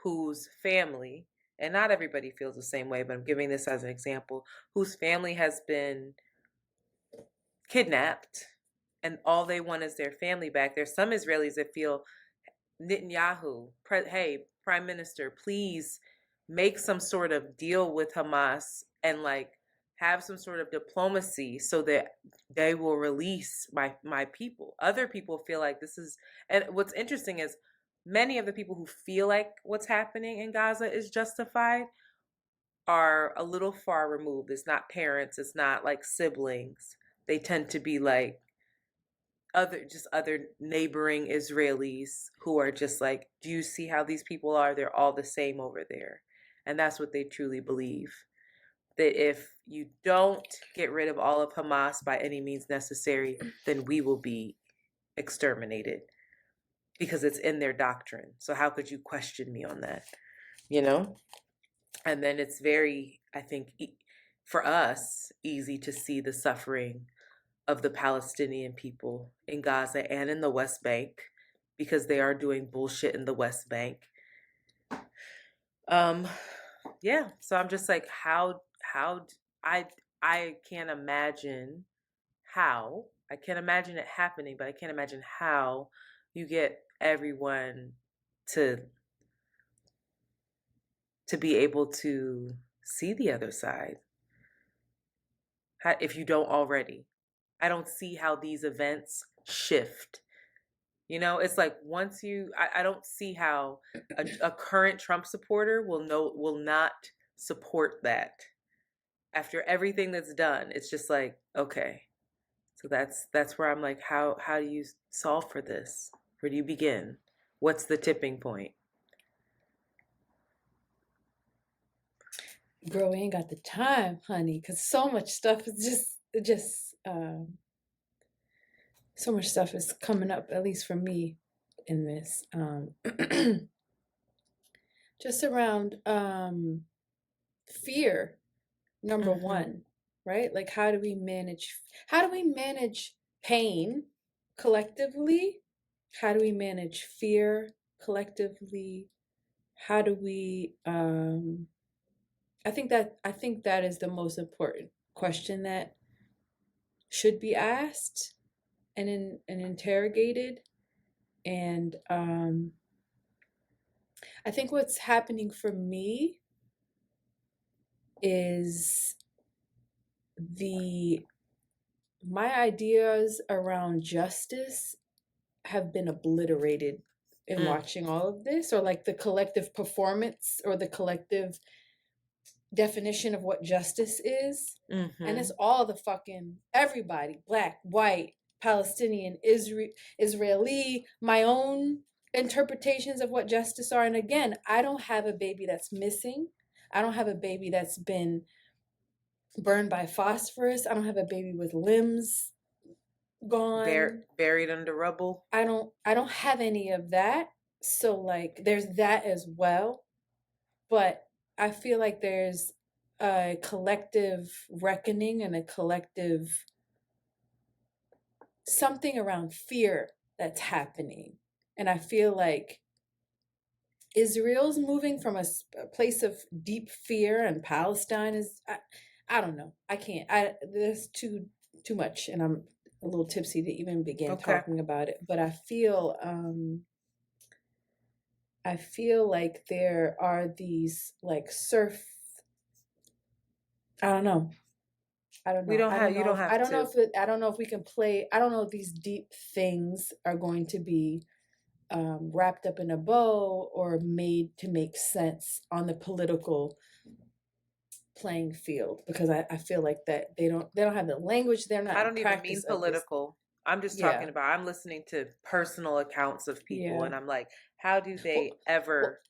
whose family, and not everybody feels the same way, but I'm giving this as an example, whose family has been kidnapped and all they want is their family back. There's some Israelis that feel, Netanyahu, hey, Prime Minister, please make some sort of deal with Hamas and like have some sort of diplomacy so that they will release my people. Other people feel like this is, and what's interesting is many of the people who feel like what's happening in Gaza is justified are a little far removed. It's not parents, it's not like siblings. They tend to be like other neighboring Israelis who are just like, do you see how these people are? They're all the same over there. And that's what they truly believe. That if you don't get rid of all of Hamas by any means necessary, then we will be exterminated, because it's in their doctrine. So how could you question me on that? You know? And then it's very, I think, for us, easy to see the suffering of the Palestinian people in Gaza and in the West Bank, because they are doing bullshit in the West Bank. Yeah. So I'm just like, I I can't imagine how. I can't imagine it happening, but I can't imagine how you get everyone to be able to see the other side if you don't already. I don't see how these events shift. You know, it's like once I don't see how a current Trump supporter will not support that after everything that's done. It's just like, okay, so that's where I'm like, how do you solve for this? Where do you begin? What's the tipping point? Girl, we ain't got the time, honey, because so much stuff is just so much stuff is coming up, at least for me, in this. Just around fear, number Mm-hmm. one, right? Like how do we manage pain collectively? How do we manage fear collectively? How do we I think that is the most important question that should be asked and interrogated. And I think what's happening for me is my ideas around justice have been obliterated in Mm. watching all of this, or like the collective performance or the collective definition of what justice is. Mm-hmm. And it's all the fucking everybody, black, white, Palestinian, Israeli, my own interpretations of what justice are. And again, I don't have a baby that's missing. I don't have a baby that's been burned by phosphorus. I don't have a baby with limbs gone. Buried under rubble. I don't have any of that. So like there's that as well. But I feel like there's a collective reckoning and a collective something around fear that's happening. And I feel like Israel's moving from a place of deep fear, and Palestine is, I don't know. I can't. There's too much, and I'm a little tipsy to even begin talking about it. But I feel like there are these like surf. I don't know. I don't know. We don't I have. don't You know. don't have I don't know to. if I don't know if we can play. I don't know if these deep things are going to be wrapped up in a bow or made to make sense on the political playing field, because I feel like that they don't have the language. They're not I in don't even mean practice of this. political. I'm just Yeah. talking about. I'm listening to personal accounts of people, Yeah. and I'm like, how do Well, they ever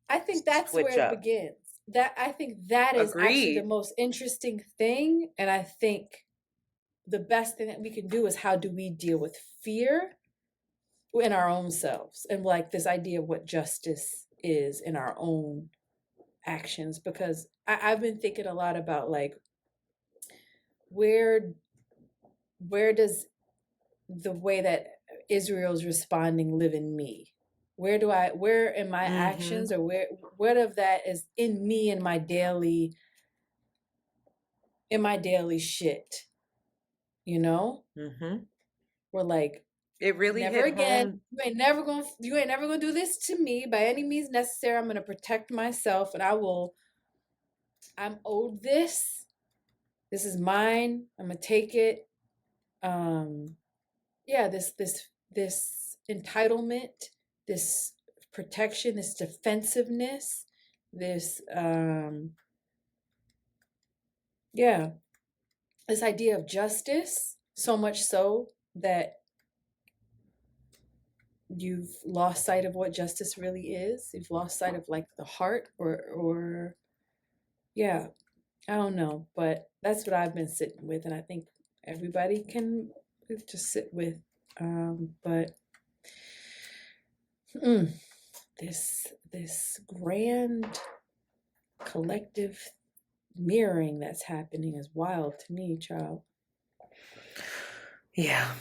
I think that's switch where it up? begins. That I think that is actually the Agreed. most interesting thing, and I think the best thing that we can do is how do we deal with fear in our own selves, and like this idea of what justice is in our own actions. Because I've been thinking a lot about like where does the way that Israel's responding live in me? Where in my actions, or what of that is in me in my daily shit, you know? We're like, It really never hit again. home. You ain't never gonna do this to me by any means necessary. I'm gonna protect myself, and I'm owed this. This is mine. I'm gonna take it. Yeah, this entitlement, this protection, this defensiveness, this yeah, this idea of justice, so much so that you've lost sight of what justice really is. You've lost sight of like the heart, or yeah, I don't know, but that's what I've been sitting with, and I think everybody can just sit with. But this grand collective mirroring that's happening is wild to me, child. Yeah.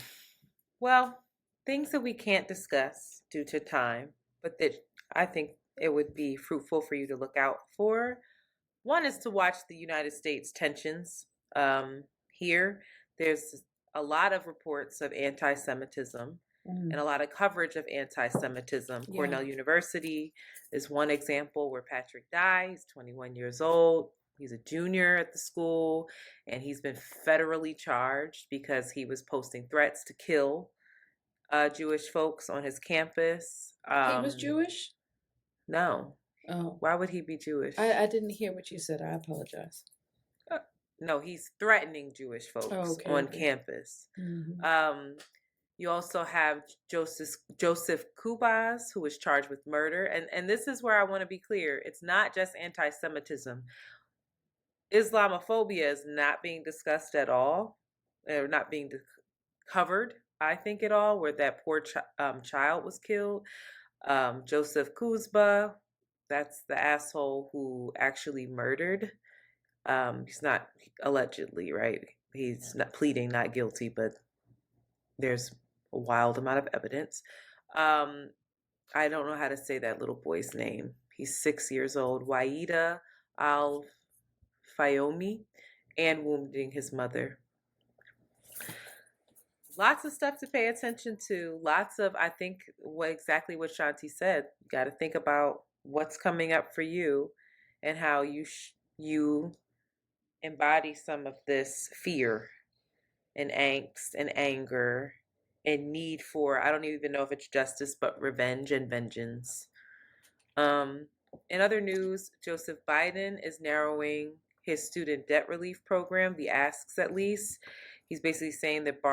Well, things that we can't discuss due to time, but that I think it would be fruitful for you to look out for. one is to watch the United States tensions. Here, there's a lot of reports of anti-Semitism and a lot of coverage of anti-Semitism. Yeah. Cornell University is one example where Patrick Dye, he's 21 years old. He's a junior at the school, and he's been federally charged because he was posting threats to kill Jewish folks on his campus. He was Jewish? No. Oh. Why would he be Jewish? I didn't hear what you said. I apologize. No, he's threatening Jewish folks on campus. Mm-hmm. You also have Joseph Kubas, who was charged with murder. And this is where I want to be clear. It's not just anti-Semitism. Islamophobia is not being discussed at all, or not being covered, I think, at all, where that poor child was killed. Joseph Kuzba, that's the asshole who actually murdered. He's not allegedly, right? He's not pleading not guilty, but there's a wild amount of evidence. I don't know how to say that little boy's name. He's 6 years old, Waida Al-Fayoumi, and wounding his mother. Lots of stuff to pay attention to. Lots of, I think, exactly what Shanti said. You got to think about what's coming up for you and how you embody some of this fear and angst and anger and need for, I don't even know if it's justice, but revenge and vengeance. In other news, Joseph Biden is narrowing his student debt relief program, the asks at least. He's basically saying that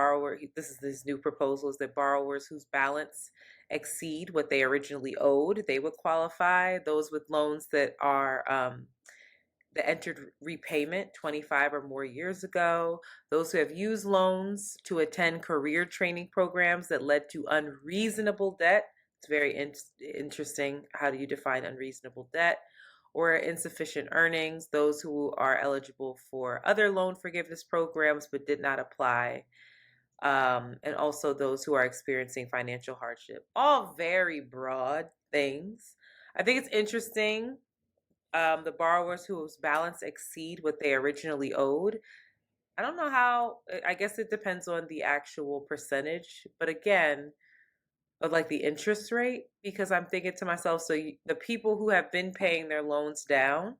this is his new proposal, is that borrowers whose balance exceed what they originally owed, they would qualify. Those with loans that are that entered repayment 25 or more years ago, those who have used loans to attend career training programs that led to unreasonable debt. It's very interesting. How do you define unreasonable debt? Or insufficient earnings, those who are eligible for other loan forgiveness programs but did not apply, and also those who are experiencing financial hardship. All very broad things. I think it's interesting. The borrowers whose balance exceed what they originally owed. I don't know how, I guess it depends on the actual percentage, but again, of like the interest rate, because I'm thinking to myself, so the people who have been paying their loans down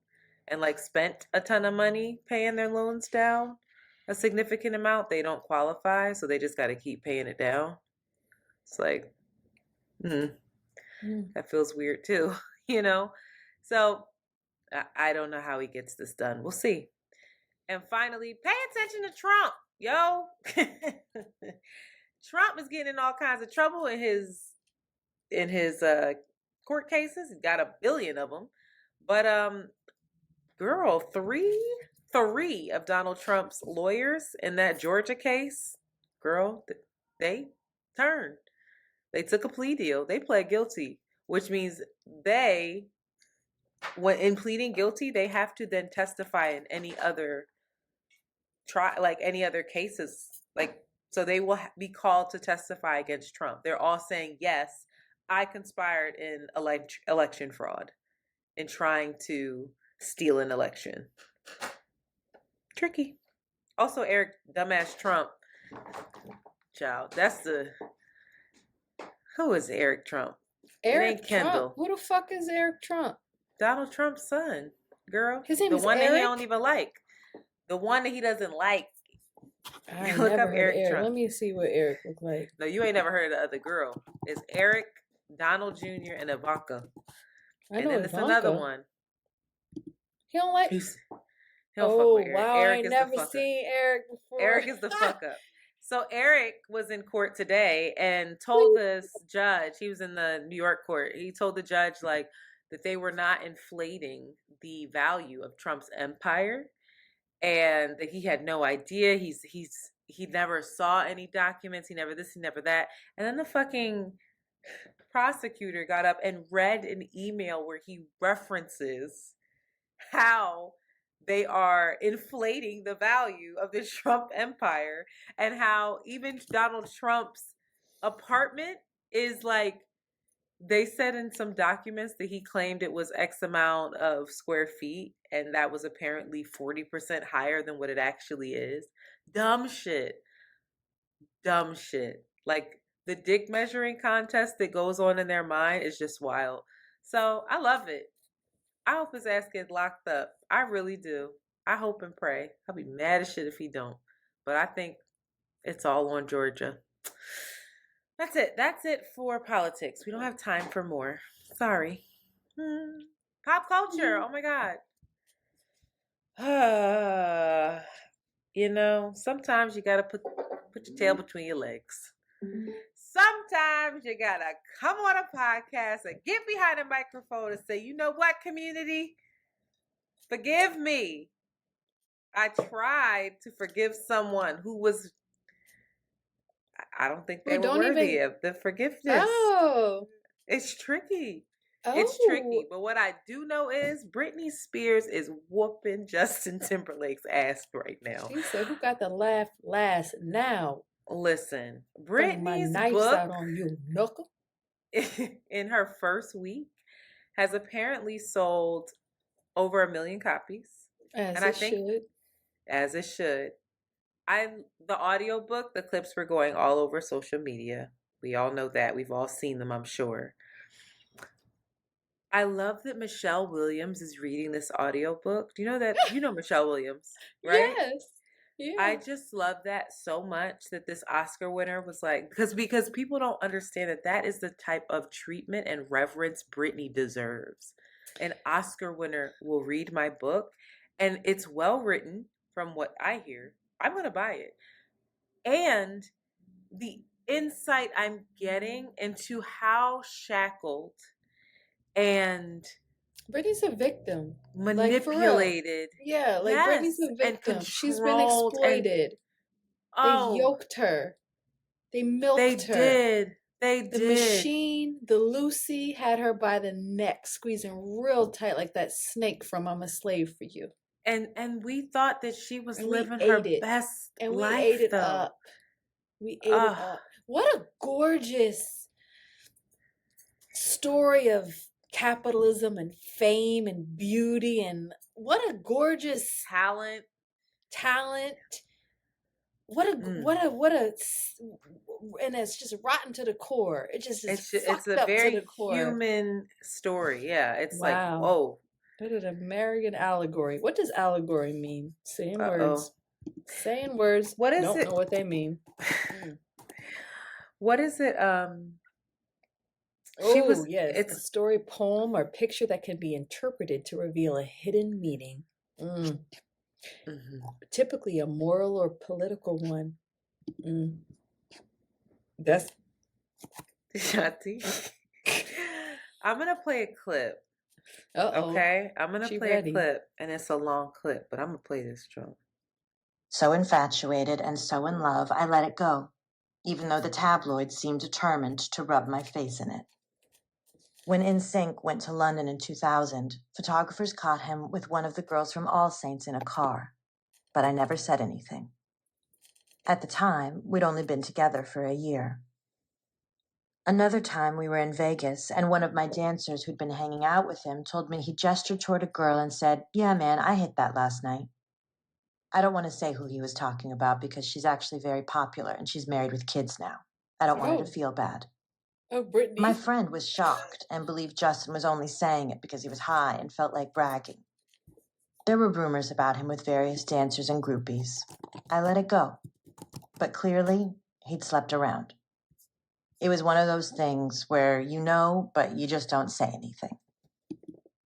and like spent a ton of money paying their loans down, a significant amount, they don't qualify, so they just got to keep paying it down. It's like, that feels weird too, you know? So I don't know how he gets this done. We'll see. And finally, pay attention to Trump, yo. Trump is getting in all kinds of trouble in his court cases. He's got 1 billion of them. But girl, three of Donald Trump's lawyers in that Georgia case, girl, they turned. They took a plea deal. They pled guilty, which means when in pleading guilty, they have to then testify in any other any other cases, so they will be called to testify against Trump. They're all saying, yes, I conspired in election fraud, in trying to steal an election. Tricky. Also, Eric dumbass Trump, child. Who is Eric Trump? Eric ain't Kendall. Trump. Who the fuck is Eric Trump? Donald Trump's son, girl. His name is the one Eric? that he don't even like. The one that he doesn't like. I Look never up heard Eric Eric. Trump. Let me see what Eric looked like. No, you ain't never heard of the other girl. It's Eric, Donald Jr., and Ivanka. I know and then Ivanka. there's another one. He don't like. He don't fuck with Eric. Wow, Eric I ain't is never the fuck seen Eric before. Eric is the fuck up. So Eric was in court today and told this judge, he was in the New York court, he told the judge that they were not inflating the value of Trump's empire, and that he had no idea. He never saw any documents. He never this, he never that. And then the fucking prosecutor got up and read an email where he references how they are inflating the value of the Trump empire, and how even Donald Trump's apartment is They said in some documents that he claimed it was X amount of square feet, and that was apparently 40% higher than what it actually is. Dumb shit. Dumb shit. Like the dick measuring contest that goes on in their mind is just wild. So I love it. I hope his ass gets locked up. I really do. I hope and pray. I'll be mad as shit if he don't. But I think it's all on Georgia. That's it. That's it for politics. We don't have time for more. Sorry. Pop culture. Oh my God. Sometimes you gotta put your tail between your legs. Sometimes you gotta come on a podcast and get behind a microphone and say, you know what, community? Forgive me. I tried to forgive someone who was, I don't think they were worthy of the forgiveness. Oh. It's tricky. Oh. It's tricky. But what I do know is Britney Spears is whooping Justin Timberlake's ass right now. She said, who got the laugh last now? Listen, Bring my Britney's knives book out on you, knuckle. in her first week has apparently sold over 1 million copies. As it should. The audiobook, the clips were going all over social media. We all know that. We've all seen them, I'm sure. I love that Michelle Williams is reading this audiobook. Do you know that? You know Michelle Williams, right? Yes. Yeah. I just love that so much that this Oscar winner was like, because people don't understand that is the type of treatment and reverence Britney deserves. An Oscar winner will read my book, and it's well written from what I hear. I'm going to buy it. And the insight I'm getting into how shackled and Britney's a victim. Manipulated. Yeah, Britney's a victim. She's been exploited. They yoked her. They milked her. They did. The machine, the Lucy, had her by the neck, squeezing real tight like that snake from I'm a Slave for You. And we thought that she was living her best life, and we ate it up. We ate it up. What a gorgeous story of capitalism and fame and beauty, and what a gorgeous talent. What a and it's just rotten to the core. It's a very human story. Yeah, it's like, whoa. What an American allegory. What does allegory mean? Saying words. What is Don't know what they mean. What is it? It's a story, poem, or picture that can be interpreted to reveal a hidden meaning. Typically a moral or political one. That's Shanti. I'm gonna play a clip. Okay, I'm gonna play a clip, and it's a long clip, but I'm gonna play this drum. So infatuated and so in love, I let it go, even though the tabloids seemed determined to rub my face in it. When NSYNC went to London in 2000, photographers caught him with one of the girls from All Saints in a car, but I never said anything. At the time, we'd only been together for a year. Another time we were in Vegas, and one of my dancers who'd been hanging out with him told me he gestured toward a girl and said, "Yeah, man, I hit that last night." I don't want to say who he was talking about because she's actually very popular and she's married with kids now. I don't want her to feel bad. Britney. My friend was shocked and believed Justin was only saying it because he was high and felt like bragging. There were rumors about him with various dancers and groupies. I let it go. But clearly, he'd slept around. It was one of those things where you know, but you just don't say anything.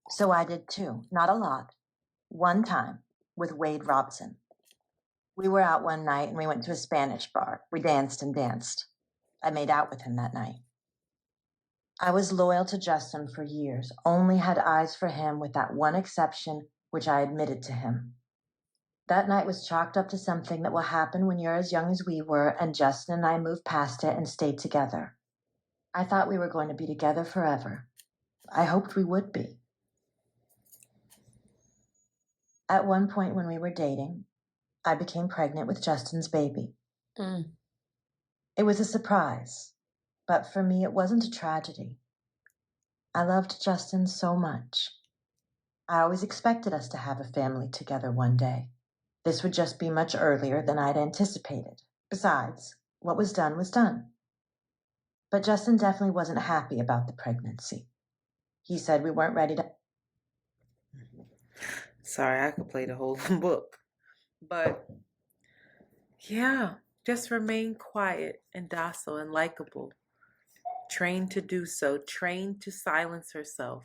So I did too. Not a lot. One time, with Wade Robson. We were out one night and we went to a Spanish bar. We danced and danced. I made out with him that night. I was loyal to Justin for years, only had eyes for him with that one exception, which I admitted to him. That night was chalked up to something that will happen when you're as young as we were, and Justin and I moved past it and stayed together. I thought we were going to be together forever. I hoped we would be. At one point when we were dating, I became pregnant with Justin's baby. It was a surprise, but for me it wasn't a tragedy. I loved Justin so much. I always expected us to have a family together one day. This would just be much earlier than I'd anticipated. Besides, what was done was done. But Justin definitely wasn't happy about the pregnancy. He said we weren't ready to... Sorry, I could play the whole book. But yeah, just remain quiet and docile and likable. Trained to do so. Trained to silence herself.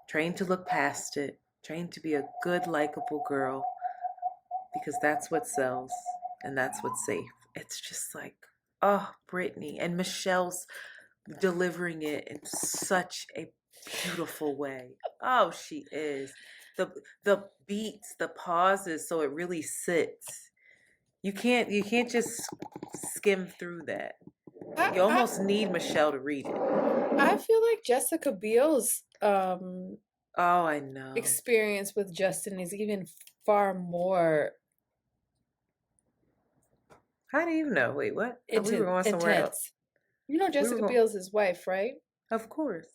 Trained to look past it. Trained to be a good, likable girl. Because that's what sells. And that's what's safe. It's just like, oh, Britney. And Michelle's delivering it in such a beautiful way. Oh, she is. The beats, the pauses, so it really sits. You can't just skim through that. You almost need Michelle to read it. I feel like Jessica Biel's oh, I know. experience with Justin is even far more. How do you know? Wait, what? We were going somewhere else. You know Jessica Biel's his wife, right? Of course.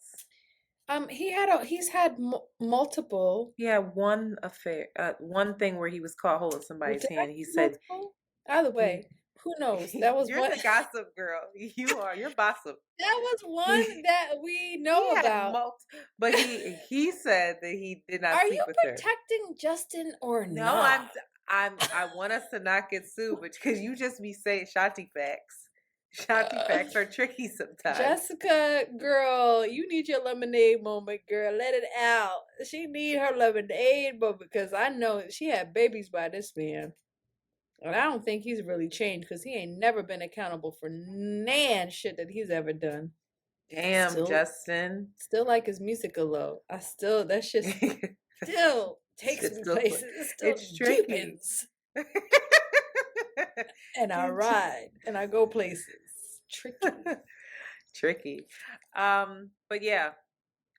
He's had multiple. Yeah, one affair, one thing where he was caught holding somebody's hand. He said, either way, who knows? That was you're one. The gossip girl. You're gossip. That was one that we know about. But he said that he did not sleep with her. Are you protecting Justin or no, not? I want us to not get sued, but because you just be saying Shanti facts. Shanti facts are tricky sometimes. Jessica, girl, you need your lemonade moment, girl. Let it out. She need her lemonade moment because I know she had babies by this man. And I don't think he's really changed because he ain't never been accountable for nan shit that he's ever done. Damn, Justin. Still like his music a lot. That shit still takes me places. It still deepens. And I ride and I go places. Tricky. But yeah,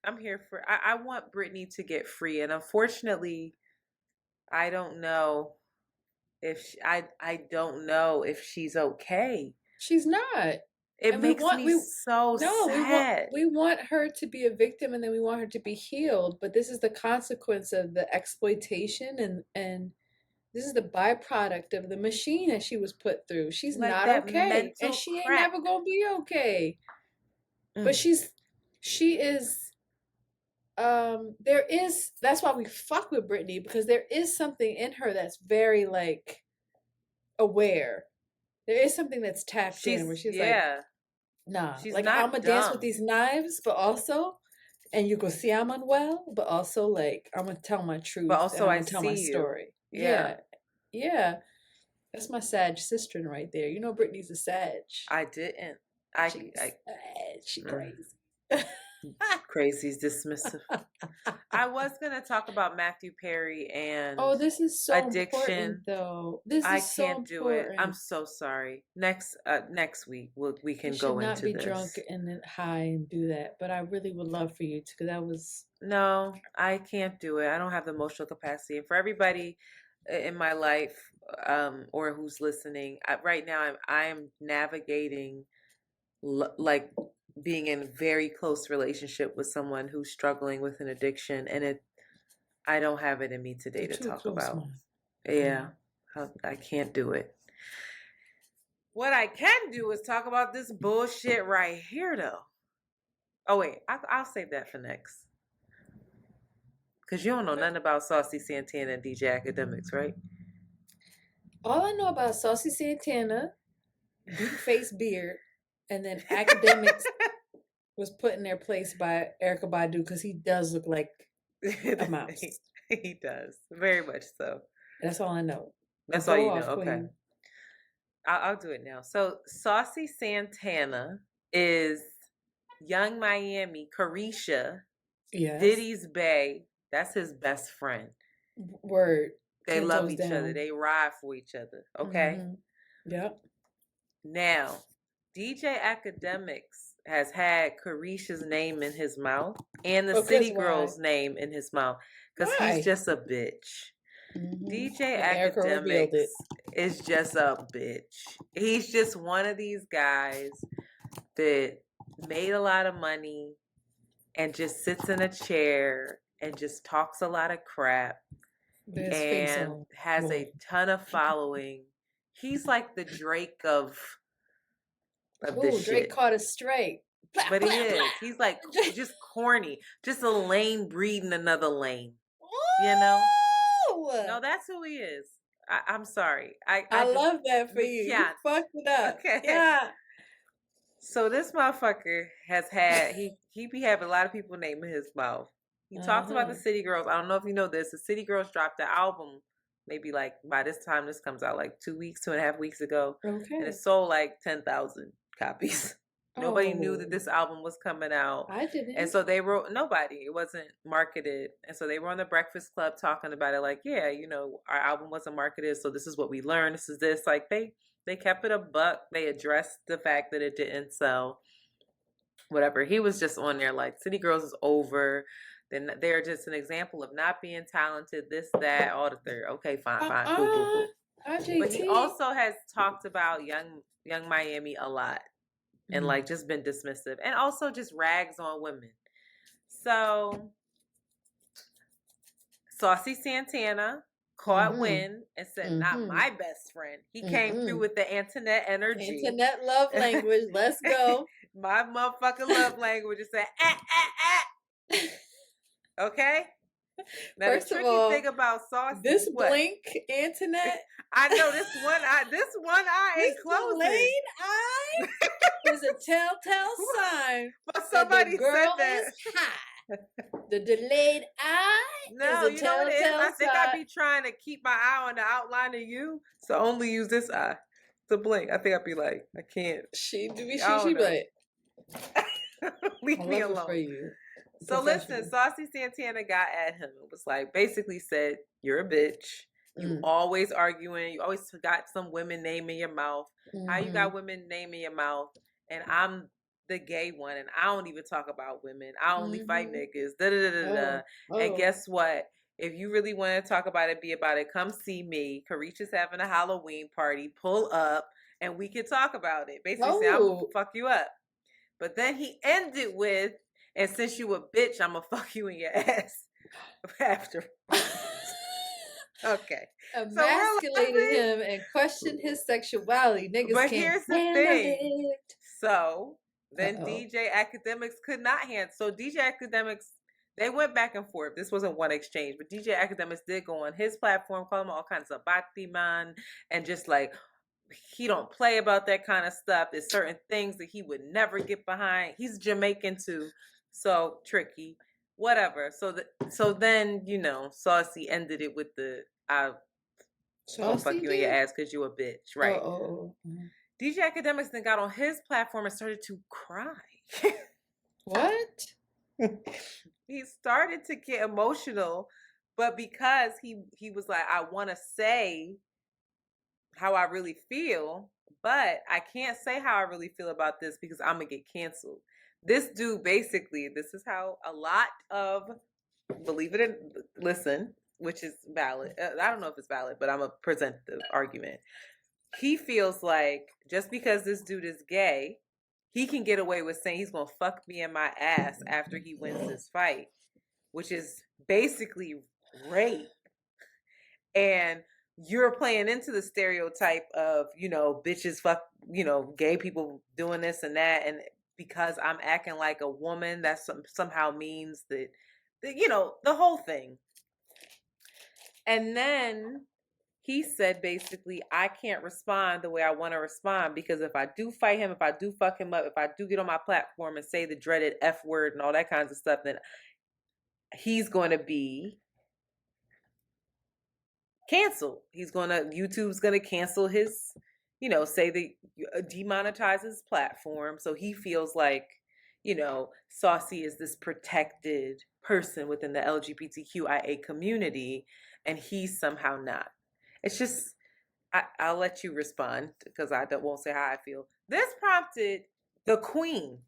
I'm here for, I want Britney to get free. And unfortunately, I don't know if I don't know if she's okay. She's not. It makes me so sad. We want her to be a victim and then we want her to be healed. But this is the consequence of the exploitation and this is the byproduct of the machine that she was put through. She's not okay. And she ain't never gonna be okay. But she is that's why we fuck with Britney, because there is something in her that's very like aware. There is something that's tapped in where she's like, nah, she's like, I'm gonna dance with these knives, but also, and you go see I'm unwell, but also like I'm gonna tell my truth. But also I tell my story. Yeah. That's my Sag sister right there. You know Britney's a Sag. I didn't. She crazy. Crazy's dismissive. I was gonna talk about Matthew Perry and this is so addiction. Important, though. I can't do it. I'm so sorry. Next week we can go into this. You should not be drunk and then high and do that. But I really would love for you to, because that was. No, I can't do it. I don't have the emotional capacity. And for everybody in my life, or who's listening, right now I am navigating like being in a very close relationship with someone who's struggling with an addiction, and I don't have it in me today to talk about. Yeah, I can't do it. What I can do is talk about this bullshit right here, though. Oh wait, I'll save that for next. Because you don't know nothing about Saucy Santana and DJ Academics, right? All I know about Saucy Santana, deep face beard, and then Academics was put in their place by Erykah Badu because he does look like a mouse. He does. Very much so. That's all I know. That's all you know. Okay. I'll do it now. So Saucy Santana is Young Miami, Carisha, Diddy's bae. That's his best friend. Word. They love each other. They ride for each other. Okay? Mm-hmm. Yep. Now, DJ Academics has had Carisha's name in his mouth and the City Girl's name in his mouth because he's just a bitch. Mm-hmm. DJ Academics is just a bitch. He's just one of these guys that made a lot of money, and just sits in a chair and just talks a lot of crap and has a ton of following. He's like the Drake of this Drake shit. caught us straight. Blah, but blah, he is. blah. He's like just corny. Just a lane breeding another lane. You know? No, that's who he is. I'm sorry. I just love that for you. You fucked it up. Okay. Yeah. So this motherfucker has had he be having a lot of people naming his mouth. He talks about the City Girls. I don't know if you know this. The City Girls dropped the album maybe like by this time this comes out like 2.5 weeks ago. Okay. And it sold like 10,000 copies. Nobody knew that this album was coming out. I didn't. And so they wrote nobody. It wasn't marketed. And so they were on the Breakfast Club talking about it like, yeah, you know, our album wasn't marketed, so this is what we learned. This is this. Like they kept it a buck. They addressed the fact that it didn't sell. Whatever. He was just on there like City Girls is over. Then they're just an example of not being talented, this, that, all the third. Okay, fine. Cool. But he also has talked about young Miami a lot. And like just been dismissive and also just rags on women. So Saucy Santana caught wind and said, not my best friend. He came through with the Antoinette energy. Antoinette love language. Let's go. My motherfucking love language is saying, Okay? Now, First the tricky of all, thing about Saucy, this blink, Antoinette. I know this one eye ain't closing. This delayed eye is a telltale sign. But somebody that the girl said that. is high. The delayed eye No, is a you know what it is? telltale I think sign. I'd be trying to keep my eye on the outline of you, so only use this eye to blink. I think I'd be like, I can't. She I but leave I me love it alone. for you. So listen, Saucy Santana got at him. It was like basically said, "You're a bitch. You always arguing. You always got some women name in your mouth. How you got women name in your mouth? And I'm the gay one, and I don't even talk about women. I only fight niggas. Da da da da da. And guess what? If you really want to talk about it, be about it. Come see me. Karicha's having a Halloween party. Pull up, and we can talk about it. Basically, say, I'm gonna fuck you up. But then he ended with, and since you a bitch, I'm gonna fuck you in your ass after. Okay. Emasculated him and questioned his sexuality. Niggas but can't here's the handle thing. it. So then DJ Academics could not handle. So DJ Academics, they went back and forth. This wasn't one exchange, but DJ Academics did go on his platform, call him all kinds of bhakti man, and just like he don't play about that kind of stuff. There's certain things that he would never get behind. He's Jamaican too, so tricky. Whatever. So then, you know, Saucy ended it with the I'll fuck you in your ass because you a bitch, right? DJ Academics then got on his platform and started to cry. What? He started to get emotional, but because he was like, I want to say how I really feel, but I can't say how I really feel about this because I'm gonna get canceled. This dude basically, this is how a lot of, believe it or listen, which is valid. I don't know if it's valid, but I'm gonna present the argument. He feels like just because this dude is gay, he can get away with saying he's gonna fuck me in my ass after he wins this fight, which is basically rape. And you're playing into the stereotype of, you know, bitches fuck, you know, gay people doing this and that, and because I'm acting like a woman, that somehow means that, you know, the whole thing. And then he said, basically, I can't respond the way I want to respond because if I do fight him, if I do fuck him up, if I do get on my platform and say the dreaded F word and all that kinds of stuff, then he's going to be canceled. YouTube's going to cancel his, you know, say that demonetize his platform. So he feels like, you know, Saucy is this protected person within the LGBTQIA community, and he's somehow not. It's just, I'll let you respond because won't say how I feel. This prompted the queen.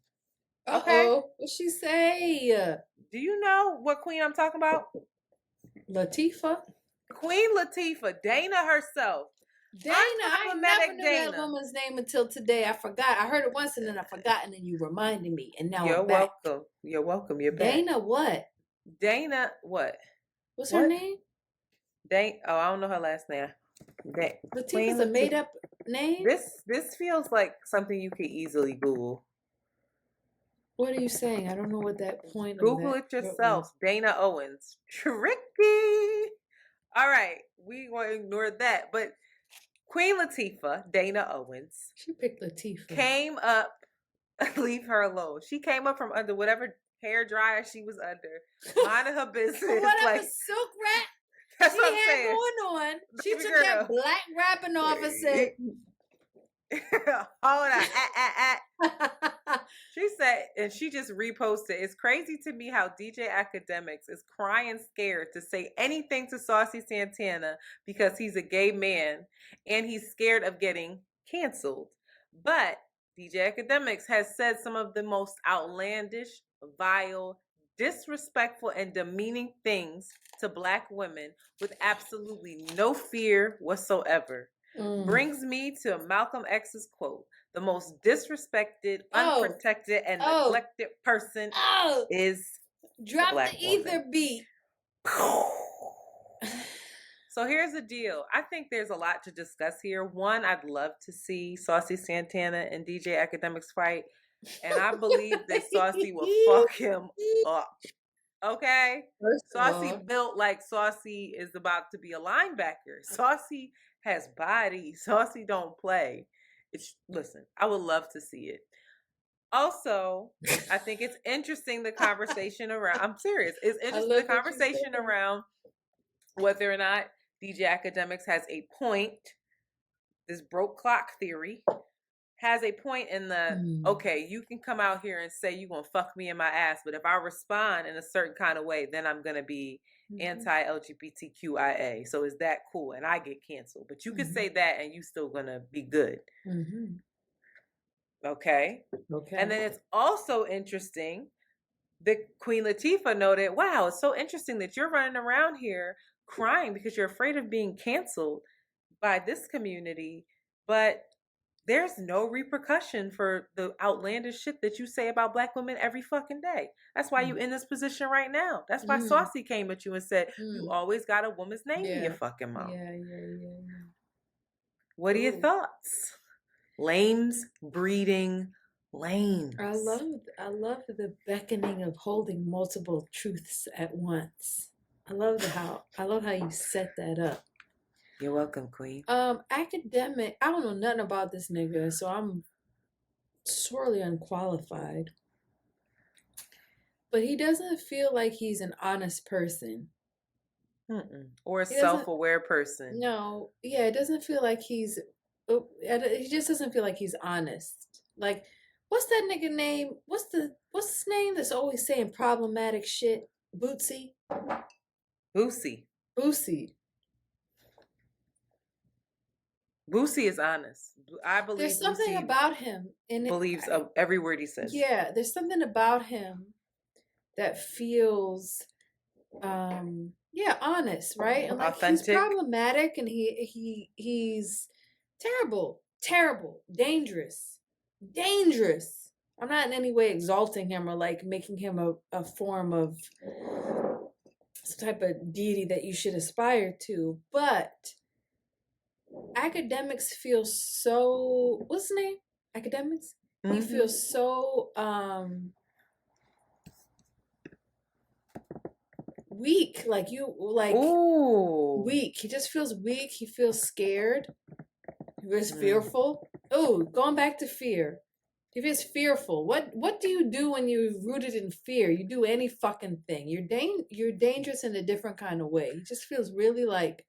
Okay. What'd she say? Do you know what queen I'm talking about? Latifah? Queen Latifah, Dana herself, Dana, I never Unproblematic knew that Dana. woman's name until today. I forgot. I heard it once and then I forgot, and then you reminded me, and now You're I'm back. welcome. You're welcome. You're back. Dana, what? Dana, what? What's What? her name? Oh, I don't know her last name. Latifah's a made-up name. This feels like something you could easily Google. What are you saying? I don't know what that point. Google of that it yourself. Dana Owens. Tricky. All right, we going to ignore that. But Queen Latifah, Dana Owens. She picked Latifah. Came up. Leave her alone. She came up from under whatever hair dryer she was under, minding her business. Whatever like silk wrap that's she what I'm had saying. going on. She Baby took girl. that black wrapping off and said, Hold on. She said, and she just reposted, it's crazy to me how DJ Academics is crying scared to say anything to Saucy Santana because he's a gay man and he's scared of getting canceled. But DJ Academics has said some of the most outlandish, vile, disrespectful, and demeaning things to Black women with absolutely no fear whatsoever. Brings me to Malcolm X's quote: the most disrespected, unprotected, and neglected person is drop the Black the ether woman. beat. So here's the deal. I think there's a lot to discuss here. One, I'd love to see Saucy Santana and DJ Academics fight. And I believe that Saucy will fuck him up. Okay? Saucy built like Saucy is about to be a linebacker. Saucy has body. Saucy don't play. Listen, I would love to see it. Also, I think it's interesting the conversation around. I'm serious. It's interesting the conversation around whether or not DJ Academics has a point. This broke clock theory has a point in the okay, you can come out here and say you're gonna fuck me in my ass, but if I respond in a certain kind of way, then I'm gonna be anti-LGBTQIA. So is that cool? And I get canceled. But you can say that and you still gonna be good. Okay. And then it's also interesting that Queen Latifah noted, wow, it's so interesting that you're running around here crying because you're afraid of being canceled by this community, but there's no repercussion for the outlandish shit that you say about Black women every fucking day. That's why you're in this position right now. That's why Saucy came at you and said, you always got a woman's name in your fucking mouth. Yeah. What are your thoughts? Lames breeding lames. I love the beckoning of holding multiple truths at once. I love how you set that up. You're welcome, Queen. Academic, I don't know nothing about this nigga, so I'm sorely unqualified. But he doesn't feel like he's an honest person. Or a self-aware person. No, yeah, it doesn't feel like he just doesn't feel like he's honest. Like, what's that nigga name? What's his name that's always saying problematic shit? Bootsy? Boosie. Boosie is honest. I believe there's something Boosie about him believes every word he says. Yeah, there's something about him that feels honest, right? And like authentic. He's problematic and he's terrible, dangerous. I'm not in any way exalting him or like making him a form of some type of deity that you should aspire to, but Academics feel so, what's his name? Academics? He feels so weak. Weak. He just feels weak. He feels scared. He feels fearful. Oh, going back to fear. He feels fearful. What do you do when you're rooted in fear? You do any fucking thing. You're dangerous in a different kind of way. He just feels really like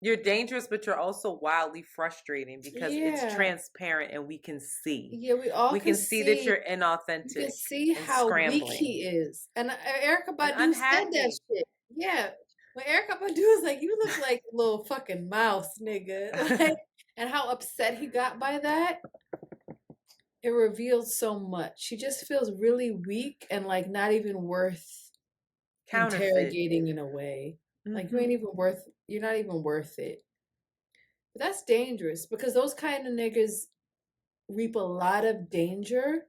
you're dangerous, but you're also wildly frustrating because it's transparent and we can see. Yeah, we can see that you're inauthentic. You can see how weak he is. And Erykah Badu said that shit. Yeah. When Erykah Badu was like, you look like a little fucking mouse, nigga. Like, and how upset he got by that. It revealed so much. He just feels really weak and like not even worth interrogating in a way. Like you're not even worth it. But that's dangerous because those kind of niggas reap a lot of danger.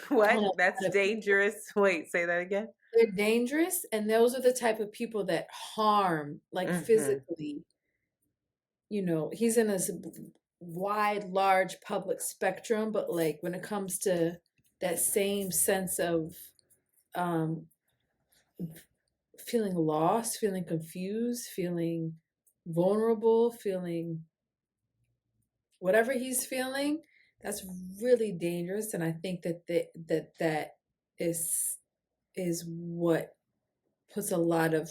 What? That's dangerous. Wait, say that again. They're dangerous, and those are the type of people that harm, like physically. You know, he's in this wide, large public spectrum, but like when it comes to that same sense of feeling lost, feeling confused, feeling vulnerable, feeling whatever he's feeling, that's really dangerous. And I think that is what puts a lot of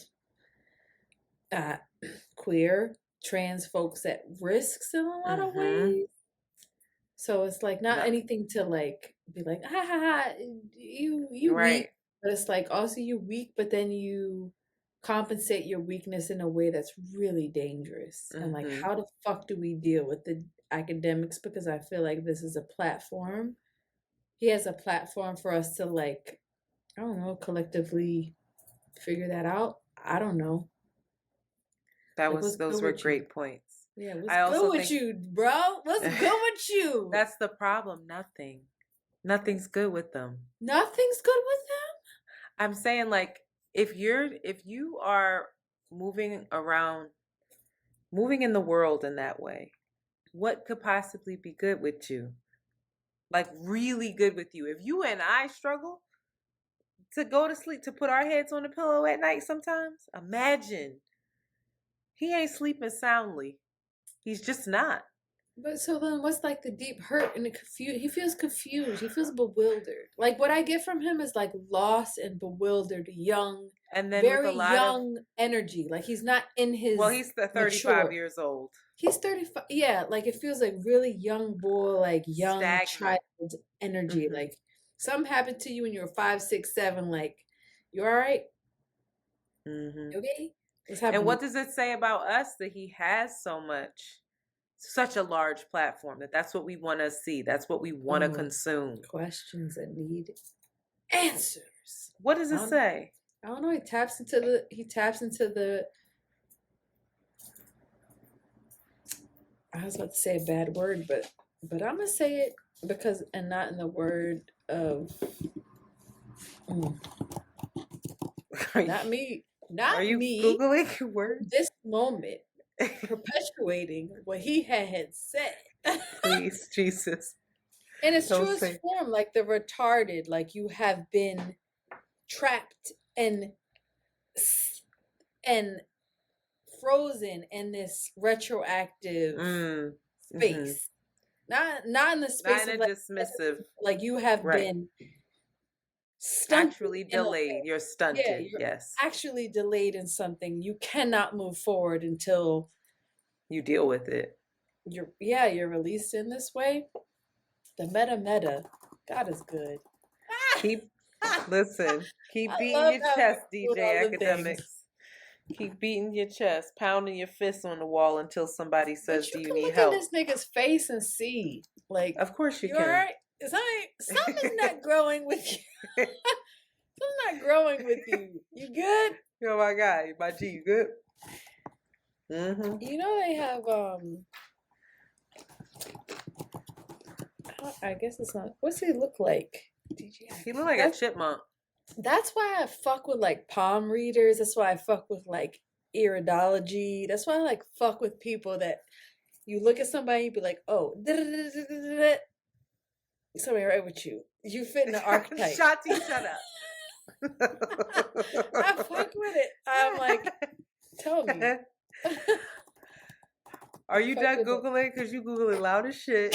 queer trans folks at risks in a lot of ways. So it's like not anything to like be like, ha ha ha, you right. weak, but it's like also you weak, but then you compensate your weakness in a way that's really dangerous. And like, how the fuck do we deal with the academics? Because I feel like this is a platform. He has a platform for us to like, I don't know, collectively figure that out. I don't know. Those were great points. Yeah, what's good with you, bro? What's good with you? That's the problem. Nothing's good with them. Nothing's good with them? I'm saying like if you are moving in the world in that way, what could possibly be good with you? Like really good with you. If you and I struggle to go to sleep, to put our heads on the pillow at night sometimes, imagine. He ain't sleeping soundly. He's just not. But so then what's like the deep hurt and the confused? He feels confused. He feels bewildered. Like what I get from him is like lost and bewildered, young, and then very young energy. Like he's not in his. Well, he's 35 years old. He's 35. Yeah, like it feels like really young boy, like young child energy. Like something happened to you when you were 5, 6, 7. Like you all right? Okay. And what does it say about us that he has such a large platform, that's what we want to see, that's what we want to consume? Questions that need answers. What does it say? I don't know. He taps into the. I was about to say a bad word, but I'm gonna say it because and not in the word of. Not me. Not Are you me. Googling words? This moment, perpetuating what he had said. Please, Jesus. In its truest form, like the retarded, like you have been trapped and frozen in this retroactive space. Not in the space not of like, dismissive. Like you have been stunted. Actually delayed. You're stunted. Yeah, you're actually delayed in something. You cannot move forward until you deal with it. You're released in this way. The meta. God is good. Keep beating your chest, DJ Academics. Keep beating your chest, pounding your fists on the wall until somebody says, "Do you need help?" Look at this nigga's face and see, like, of course you can. All right? Something's not growing with you. Something's not growing with you. You good? Oh my God, my G, you good? You know they have I guess it's not. What's he look like? He look like a chipmunk. That's why I fuck with like palm readers. That's why I fuck with like iridology. That's why I like fuck with people that you look at somebody and be like, oh, somebody right with you. You fit in the archetype. Shanti, shut up. I fuck with it. I'm like, tell me. Are you done Googling? Because you Googling loud as shit.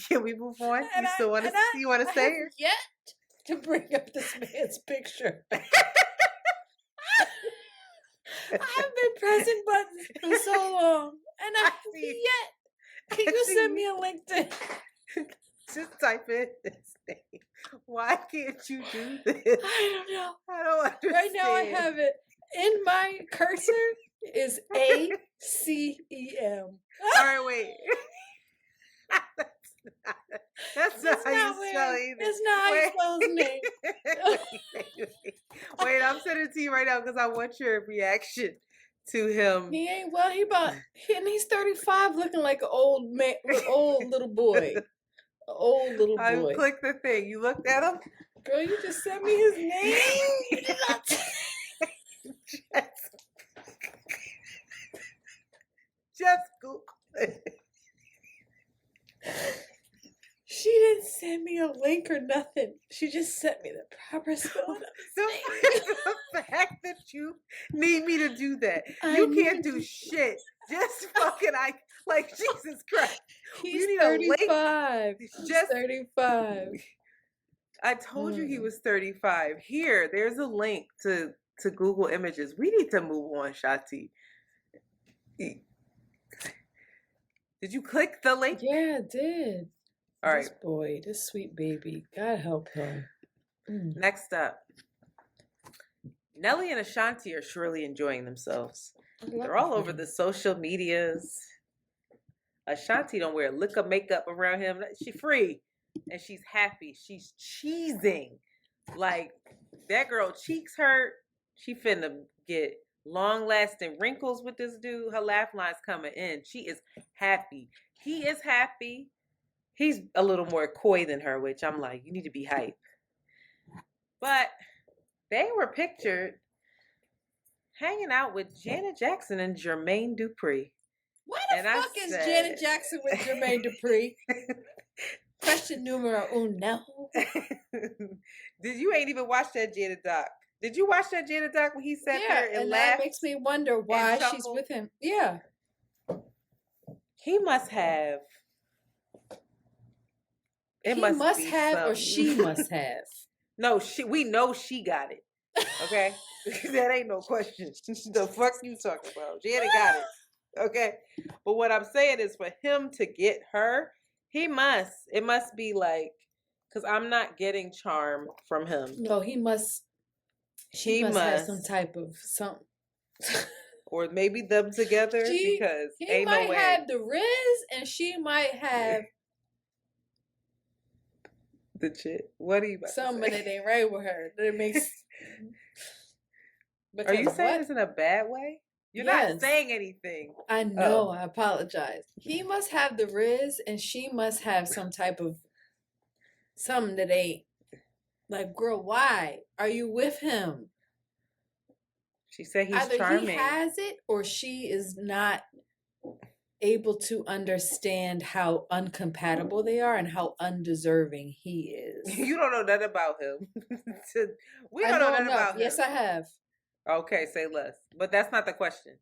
Can we move on? You still want to? You want to say it? Yet to bring up this man's picture. I've been pressing buttons for so long, and I haven't yet. Can you send me a LinkedIn? Just type in this name. Why can't you do this? I don't know. I don't understand. Right now I have it in my cursor is ACEM. All right, wait. That's not how you spell it either. That's not how you spell his name. Wait, I'm sending it to you right now because I want your reaction to him. He ain't well. He's 35, looking like an old man, old little boy, an old little I boy. clicked the thing. You looked at him. Girl, you just sent me his name. You did not. Just Google it. She didn't send me a link or nothing. She just sent me the proper spelling of his name. The fact that you need me to do that. I You can't need do shit. Just fucking like Jesus Christ. He's You need a link. 35. He's Just 35. I told you he was 35. Here, there's a link to Google Images. We need to move on, Shanti. Did you click the link? Yeah, I did. All This right. boy, this sweet baby. God help him. Next up. Nelly and Ashanti are surely enjoying themselves. They're all over the social medias. Ashanti don't wear a lick of makeup around him. She's free. And she's happy. She's cheesing. Like, that girl cheeks hurt. She finna get long-lasting wrinkles with this dude. Her laugh line's coming in. She is happy. He is happy. He's a little more coy than her, which I'm like, you need to be hype. But they were pictured hanging out with Janet Jackson and Jermaine Dupri. Why the fuck is Janet Jackson with Jermaine Dupri? Question numero uno. Did you ain't even watch that Janet doc? Did you watch that Janet doc when he sat there and laughed? That makes me wonder why she's with him. Yeah. He must have. He must have, or she must have. No, we know she got it. Okay? That ain't no question. The fuck you talking about? Janet got it. Okay? But what I'm saying is for him to get her, it must be like, because I'm not getting charm from him. No, he must have some type of something. Or maybe them together, because ain't no way. He might have the Riz and she might have the chick. What are you about something that ain't right with her. That it makes. Are you saying this in a bad way? You're not saying anything. I know. I apologize. He must have the Riz and she must have some type of something that ain't. Like, girl, why are you with him? She said he's either charming. He has it or she is not able to understand how uncompatible they are and how undeserving he is. You don't know nothing about him. We don't know nothing about him. Yes, I have. Okay, say less. But that's not the question.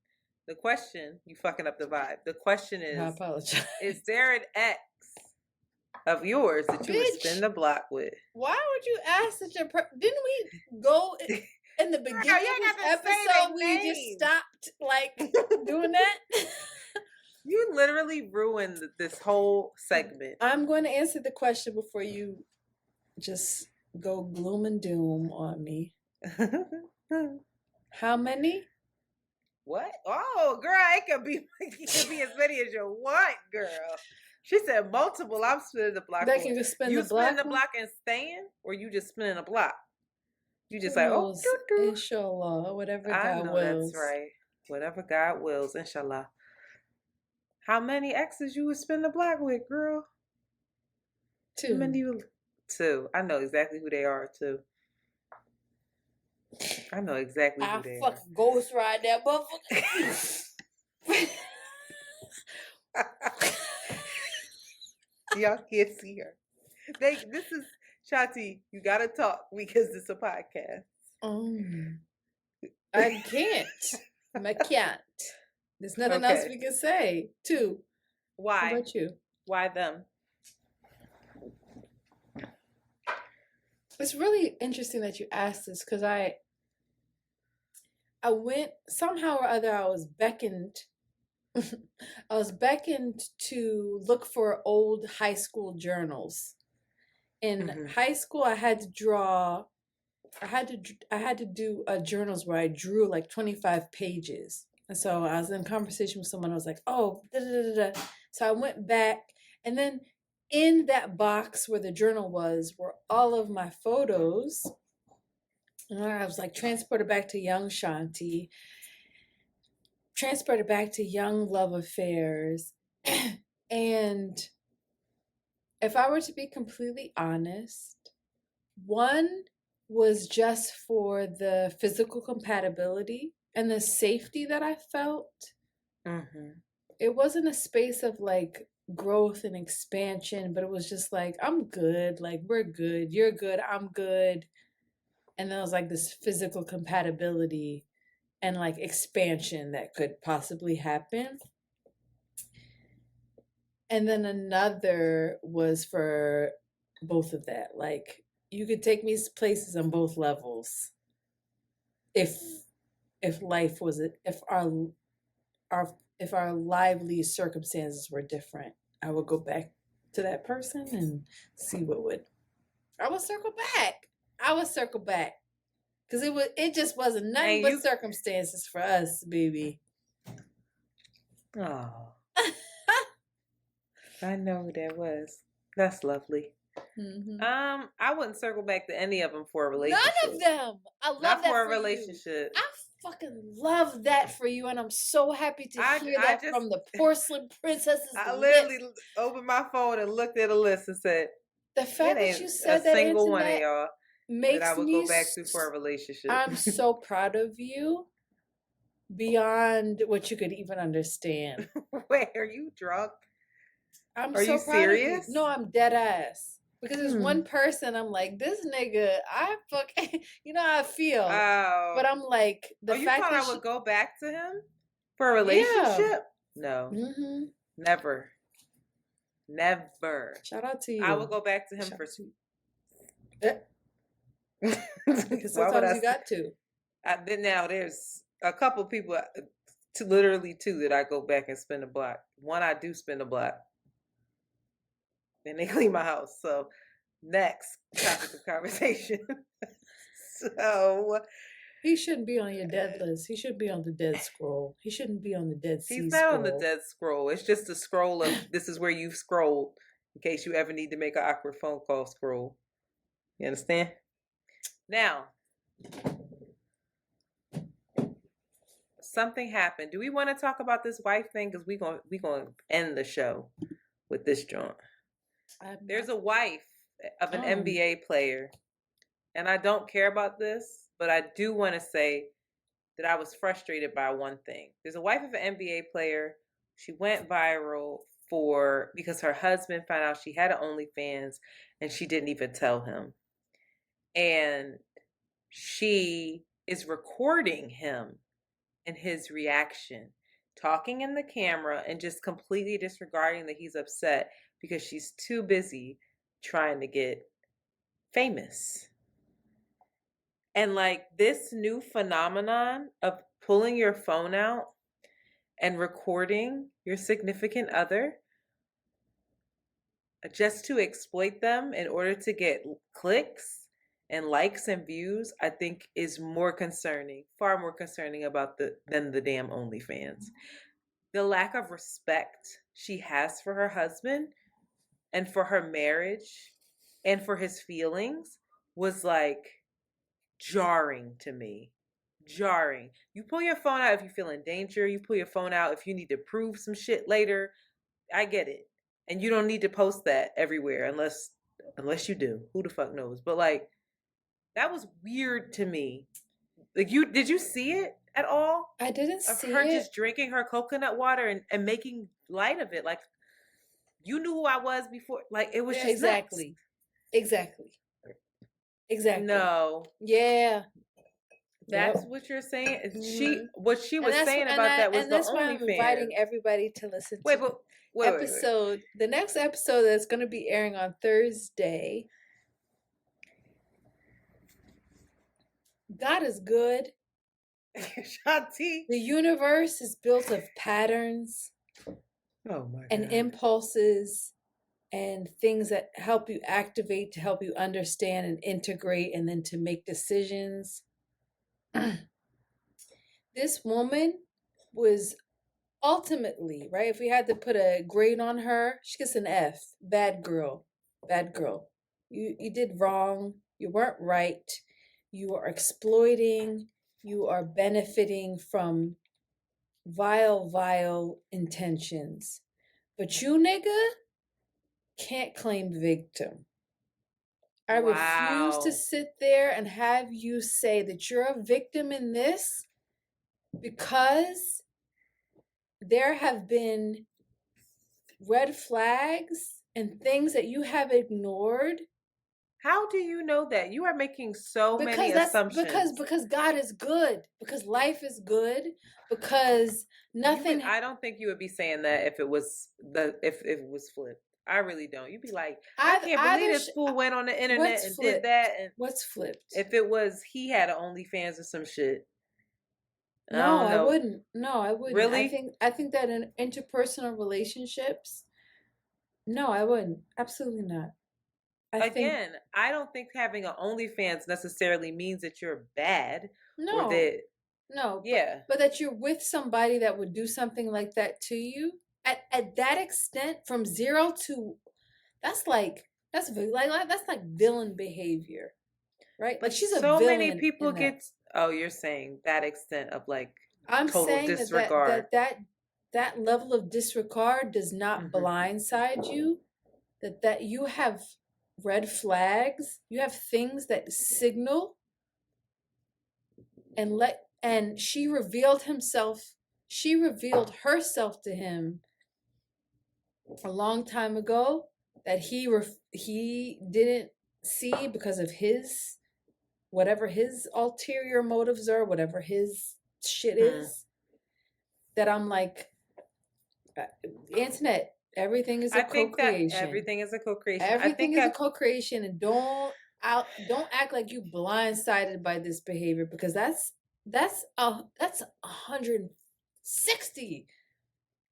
The question, you fucking up the vibe. The question is, I apologize. Is there an ex of yours that you would spin the block with? Why would you ask such a didn't we go in the beginning of this episode we just stopped like doing that? You literally ruined this whole segment. I'm going to answer the question before you just go gloom and doom on me. How many? What? Oh, girl, it could be as many as you want, girl. She said multiple. I'm spinning the block. That can just spin the block. You spin the block and staying, or you just spinning the block? You just inshallah, whatever God wills. That's right. Whatever God wills, inshallah. How many exes you would spin the block with, girl? 2. How many? 2. I know exactly who they are, too. I know exactly who they are. I fucking ghost ride that motherfucker. Y'all can't see her. This is Shanti. You gotta talk because it's a podcast. I can't. I can't. There's nothing else we can say. 2. Why? How about you? Why them? It's really interesting that you asked this because I went somehow or other. I was beckoned to look for old high school journals. In high school, I had to draw. I had to do journals where I drew like 25 pages. And so I was in conversation with someone. I was like, "Oh, da da da da." So I went back, and then in that box where the journal was were all of my photos. And I was like transported back to young Shanti. transported back to young love affairs. And if I were to be completely honest, one was just for the physical compatibility and the safety that I felt. Mm-hmm. It wasn't a space of like growth and expansion, but it was just like, I'm good. Like, we're good. You're good. I'm good. And there was like this physical compatibility and like expansion that could possibly happen. And then another was for both of that. Like, you could take me places on both levels. If life was if our lively circumstances were different, I would go back to that person and see what would. I would circle back. Because it just wasn't nothing but circumstances for us, baby. Oh. I know who that was. That's lovely. Mm-hmm. I wouldn't circle back to any of them for a relationship. None of them. I love Not that for a for relationship. You. I fucking love that for you, and I'm so happy to hear that from the porcelain princesses. I literally opened my phone and looked at a list and said, "The fact that you said a that single one of y'all makes that I would go back to for a relationship." I'm so proud of you, beyond what you could even understand. Wait, are you drunk? Are you serious? No, I'm dead ass. Because there's one person I'm like, this nigga, I fucking, you know how I feel. Oh. But I'm like, the fact that I would go back to him for a relationship? Yeah. No. Mm-hmm. Never. Shout out to you. I would go back to him for sweet. Because sometimes you got to. Now there's a couple people, literally two, that I go back and spin a block. One I do spin a block. And they clean my house. So next topic of conversation. So he shouldn't be on your dead list. He should be on the dead scroll. He shouldn't be on the dead sea He's not on the dead scroll. It's just a scroll of this is where you've scrolled in case you ever need to make an awkward phone call scroll. You understand? Now, something happened. Do we want to talk about this wife thing? Because we're gonna end the show with this joint. There's a wife of an NBA player, and I don't care about this, but I do want to say that I was frustrated by one thing. There's a wife of an NBA player. She went viral because her husband found out she had an OnlyFans, and she didn't even tell him. And she is recording him and his reaction, talking in the camera and just completely disregarding that he's upset because she's too busy trying to get famous. And like this new phenomenon of pulling your phone out and recording your significant other just to exploit them in order to get clicks and likes and views, I think is more concerning, far more concerning than the damn OnlyFans. The lack of respect she has for her husband and for her marriage and for his feelings was like jarring to me. Jarring. You pull your phone out if you feel in danger. You pull your phone out if you need to prove some shit later. I get it. And you don't need to post that everywhere unless you do. Who the fuck knows? But like, that was weird to me. Like, did you see it at all? I didn't see it. Of her just drinking her coconut water and making light of it. Like, you knew who I was before. Like, it was just exactly. Nuts. Exactly. No. Yeah. That's what you're saying. What she was saying about that was the OnlyFans. And that's why I'm inviting everybody to listen to wait. The next episode that's going to be airing on Thursday. God is good. Shanti. The universe is built of patterns and impulses and things that help you activate, to help you understand and integrate, and then to make decisions. This woman was ultimately, right? If we had to put a grade on her, she gets an F. Bad girl. You did wrong. You weren't right. You are exploiting. You are benefiting from vile intentions. But you, nigga, can't claim victim. I refuse to sit there and have you say that you're a victim in this, because there have been red flags and things that you have ignored. How do you know that? You are making so many assumptions. Because God is good. Because life is good. Because nothing. I don't think you would be saying that if it was flipped. I really don't. You'd be like, I can't believe this fool went on the internet and did that. And what's flipped? If it was he had an OnlyFans or some shit. No, I wouldn't. No, I wouldn't. Really? I think that in interpersonal relationships, no, I wouldn't. Absolutely not. I don't think having an OnlyFans necessarily means that you're bad. No. Or that, no. Yeah. But that you're with somebody that would do something like that to you at that extent, from zero to, that's like villain behavior, right? But like she's so a villain. Many people get. Oh, you're saying that extent of like I'm total saying disregard. That level of disregard does not blindside you. That you have red flags, you have things that signal, and she revealed herself to him a long time ago that he didn't see because of his whatever his ulterior motives are, whatever his shit is. That I'm like, Antoinette, everything is a co-creation. Everything is a co-creation. Everything is a co-creation, and don't act like you blindsided by this behavior, because that's 160.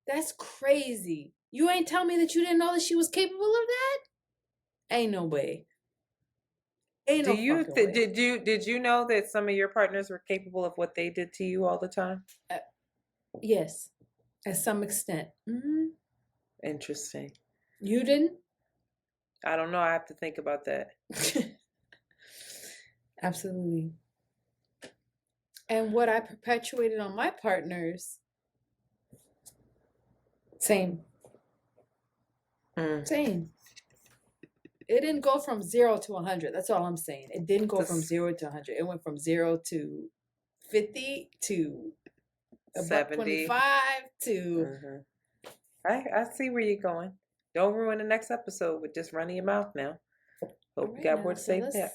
That's crazy. You ain't tell me that you didn't know that she was capable of that? Ain't no way. Ain't no fucking way. Did you know that some of your partners were capable of what they did to you all the time? Yes, at some extent. Mm-hmm. Interesting. You didn't? I don't know. I have to think about that. Absolutely. And what I perpetuated on my partners, same. Same. It didn't go from 0 to 100. That's all I'm saying. It didn't go from 0 to 100. It went from 0 to 50 to 70. 25 to. I see where you're going. Don't ruin the next episode with just running your mouth now. Hope you got more to say there.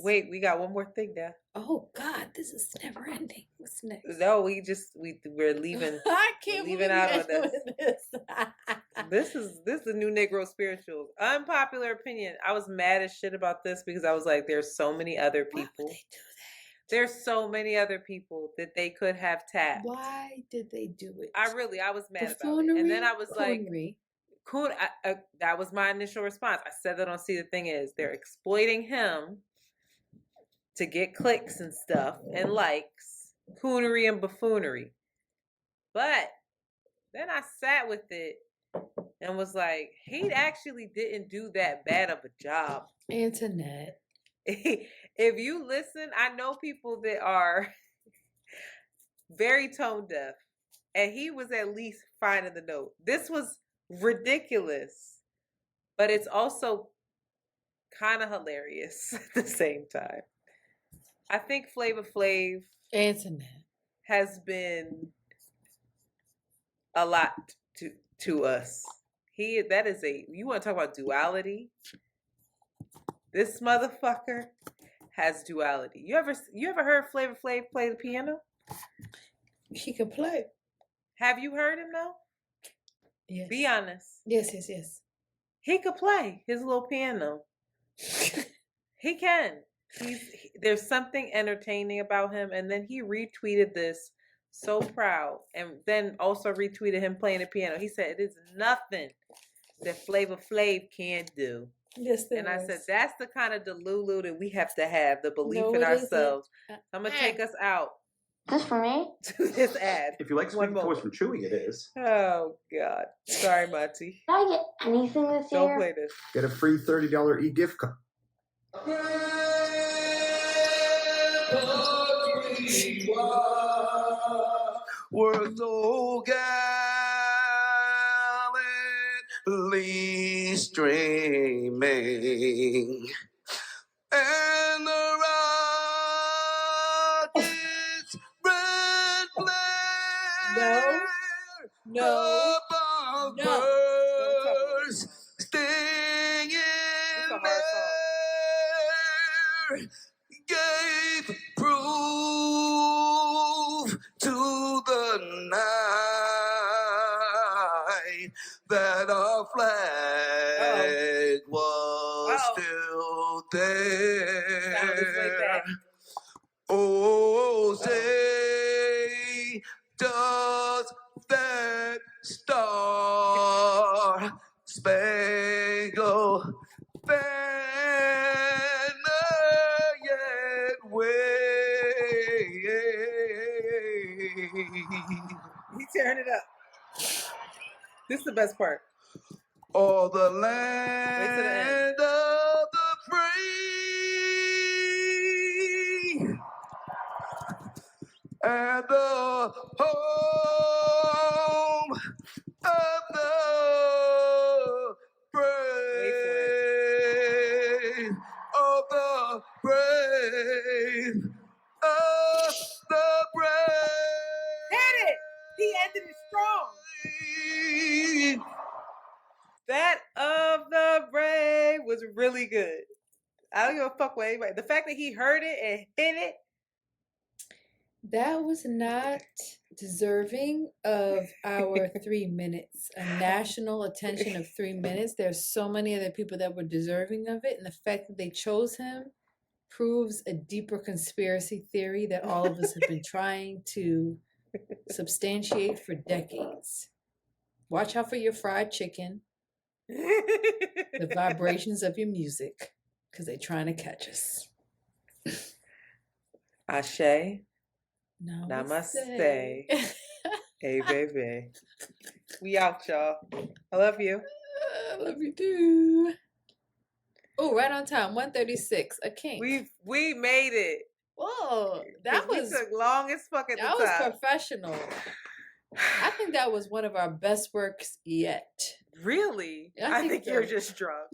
Wait, we got one more thing there. Oh God, this is never ending. What's next? No, we're leaving. I can't leaving out on this. This is the new Negro spirituals. Unpopular opinion. I was mad as shit about this because I was like, there's so many other people. Why would they do that? There's so many other people that they could have tapped. Why did they do it? I was mad about it. And then I was like, cool. That was my initial response. I said that on See the Thing Is, they're exploiting him to get clicks and stuff and likes, coonery and buffoonery. But then I sat with it and was like, he actually didn't do that bad of a job. Antoinette. If you listen, I know people that are very tone deaf, and he was at least finding the note. This was ridiculous, but it's also kind of hilarious at the same time. I think Flava Flav Antoinette has been a lot to us. You want to talk about duality? This motherfucker has duality. You ever heard Flava Flav play the piano? He can play. Have you heard him though? Yes. Be honest. Yes. He could play his little piano. He can. There's something entertaining about him. And then he retweeted this so proud, and then also retweeted him playing the piano. He said, it is nothing that Flava Flav can't do. Yes, and I said, that's the kind of delulu that we have to have, the belief in ourselves. I'm going to take us out. This for me? To this ad. If you like sweet toys from Chewy, it is. Oh, God. Sorry, Monty. Did I get anything this year? Don't play this. Get a free $30 e-gift card. were so gallantly streaming, and the rocket's red flare No. above No. birds stinging there gave proof to the night that our flag was still there. Oh, say, does that star spangled banner yet wave? He tearing it up. This is the best part. Or the land of the free and the home of the brave, of the brave, of the brave. Hit it! He ended it strong. That of the brave was really good. I don't give a fuck what anybody. The fact that he heard it and hit it. That was not deserving of our 3 minutes, a national attention of 3 minutes. There's so many other people that were deserving of it, and the fact that they chose him proves a deeper conspiracy theory that all of us have been trying to substantiate for decades. Watch out for your fried chicken, the vibrations of your music, because they're trying to catch us. Ashe. Namaste. Hey, baby. We out, y'all. I love you. I love you too. Oh, right on time. 1:36. A king. We made it. Whoa, that We was took long as fuck at the that was time. professional. I think that was one of our best works yet. Really? I I think think you're so. just drunk.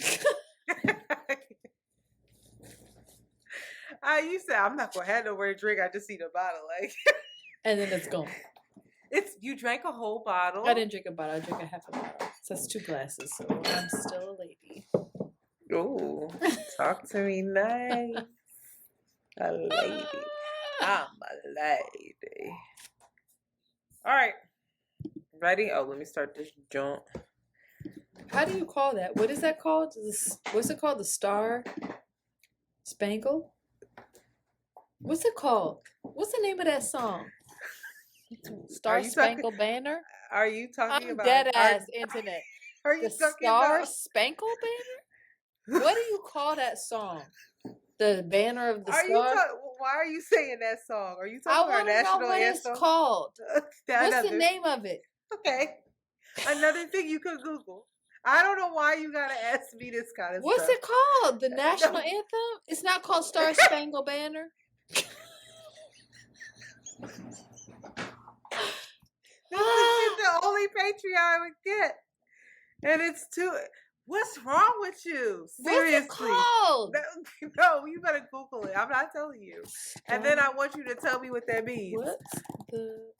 You said I'm not gonna have nowhere to drink. I just need a bottle. Like, And then it's gone. you drank a whole bottle. I didn't drink a bottle. I drank a half a bottle. So that's 2 glasses. So I'm still a lady. Ooh, talk to me nice. A lady. I'm a lady. All right. Ready? Oh, let me start this joint. How do you call that? What is that called? What's it called? The Star Spangled? What's it called? What's the name of that song? Star Spangled Banner? Are you talking I'm about dead ass internet. Are you The talking Star about Spangled Banner? What do you call that song? The banner of the Are star? you why are you saying that song? Are you I talking about want to know national what anthem? it's called. What's the name of it? Okay. Another thing you could Google. I don't know why you gotta ask me this kind of What's stuff. it called? The national anthem? It's not called Star Spangled Banner. This is the only Patreon I would get. And it's too. What's wrong with you? Seriously. What's it called? No, you better Google it. I'm not telling you. And then I want you to tell me what that means. What's the...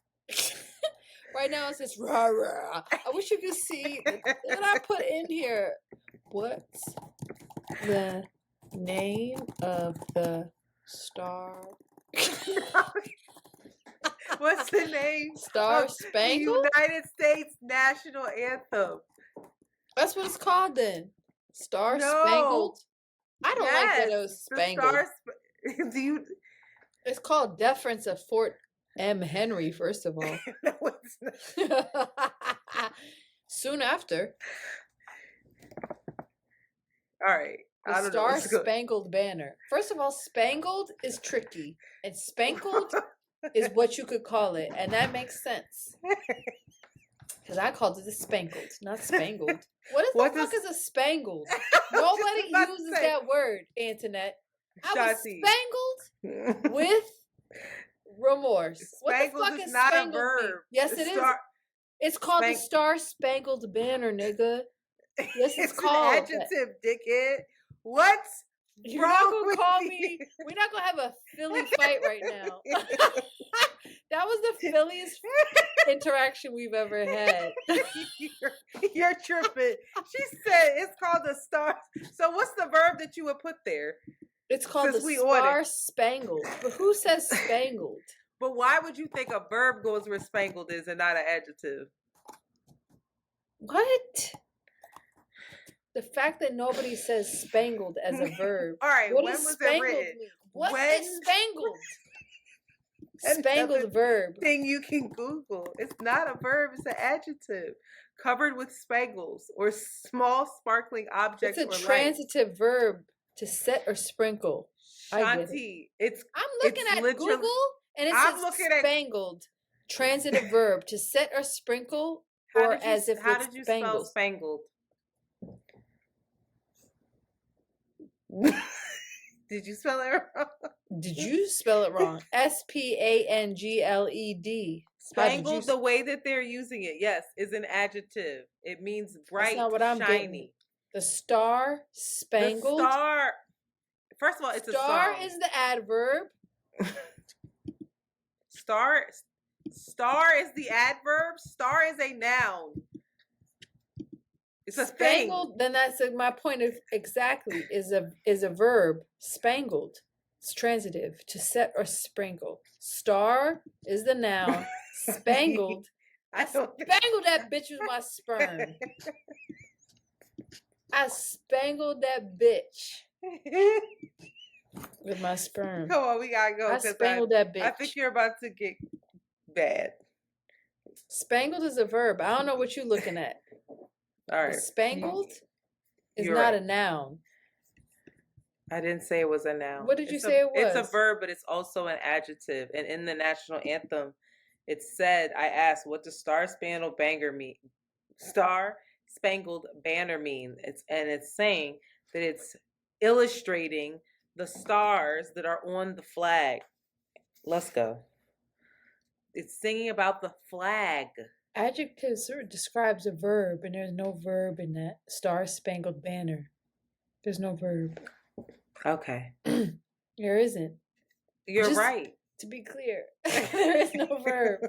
Right now it says rah rah. I wish you could see what I put in here. What's the name of the star? What's the name? Star of Spangled? The United States National Anthem. That's what it's called then. Star Spangled? I don't like that it was spangled. Do you? It's called Deference of Fort M. Henry, first of all. No, it's not. Soon after. All right. The Star Spangled Banner. First of all, spangled is tricky. And spangled is what you could call it. And that makes sense. Because I called it a spangled, not spangled. What the fuck is a spangled? Nobody uses that word, Antoinette. I was Shanti. spangled with Remorse. What the Spangled fuck is is not a spangled mean? verb. Yes, The it is. star- It's called the Spang- Star Spangled Banner, nigga. Yes, it's It's called an that. adjective, dickhead. What's You're wrong not gonna with call you? me. We're not gonna have a Philly fight right now. That was the Philliest interaction we've ever had. You're tripping. She said it's called a star. So what's the verb that you would put there? It's called Since the we on it. Star Spangled. But who says spangled? But why would you think a verb goes where spangled is and not an adjective? What? The fact that nobody says spangled as a verb. All right, What when does was it spangled written? mean? What When- is spangled? Another Spangled verb. Thing you can Google. It's not a verb, it's an adjective. Covered with spangles or small sparkling objects It's a or lights. transitive verb to set or sprinkle. I get it. Shanti, it's I'm looking It's at literally- Google and it I'm says looking at- spangled. Transitive verb to set or sprinkle or as if how it's did you spell spangled. spangled? Did you spell it wrong? Did you spell it wrong? Spangled. Spangled, the way that they're using it, yes, is an adjective. It means bright, not what I'm getting. shiny. The Star Spangled. The star. First of all, it's Star a song. is the adverb. Star is the adverb. Star is a noun. It's a thing. Spangled, then that's my point of exactly is a verb. Spangled. It's transitive to set or sprinkle. Star is the noun. Spangled. I don't think- Spangled that bitch with my sperm. I spangled that bitch with my sperm. Come on, we gotta go. I 'cause spangled that bitch. I think you're about to get bad. Spangled is a verb. I don't know what you're looking at. All right. Spangled is You're not right. a noun. I didn't say it was a noun. What did you It's say it It's a was? verb, but it's also an adjective. And in the National Anthem, it said, I asked, what does Star Spangled Banner mean? Star Spangled Banner mean? It's saying that it's illustrating the stars that are on the flag. Let's go. It's singing about the flag. Adjective sort of describes a verb, and there's no verb in that. Star Spangled Banner. There's no verb. Okay. There isn't. You're Just- right. To be clear, there is no verb.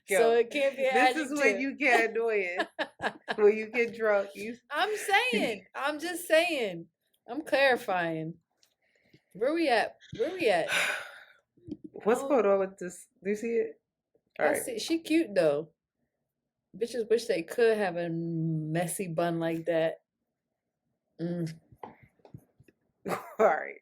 Yo, So it can't be an This adjective. is when you get annoying. When you get drunk. I'm saying. I'm just saying. I'm clarifying. Where we at? What's Oh. going on with this? Do you see it? All I right. see. She cute though. Bitches wish they could have a messy bun like that. All right.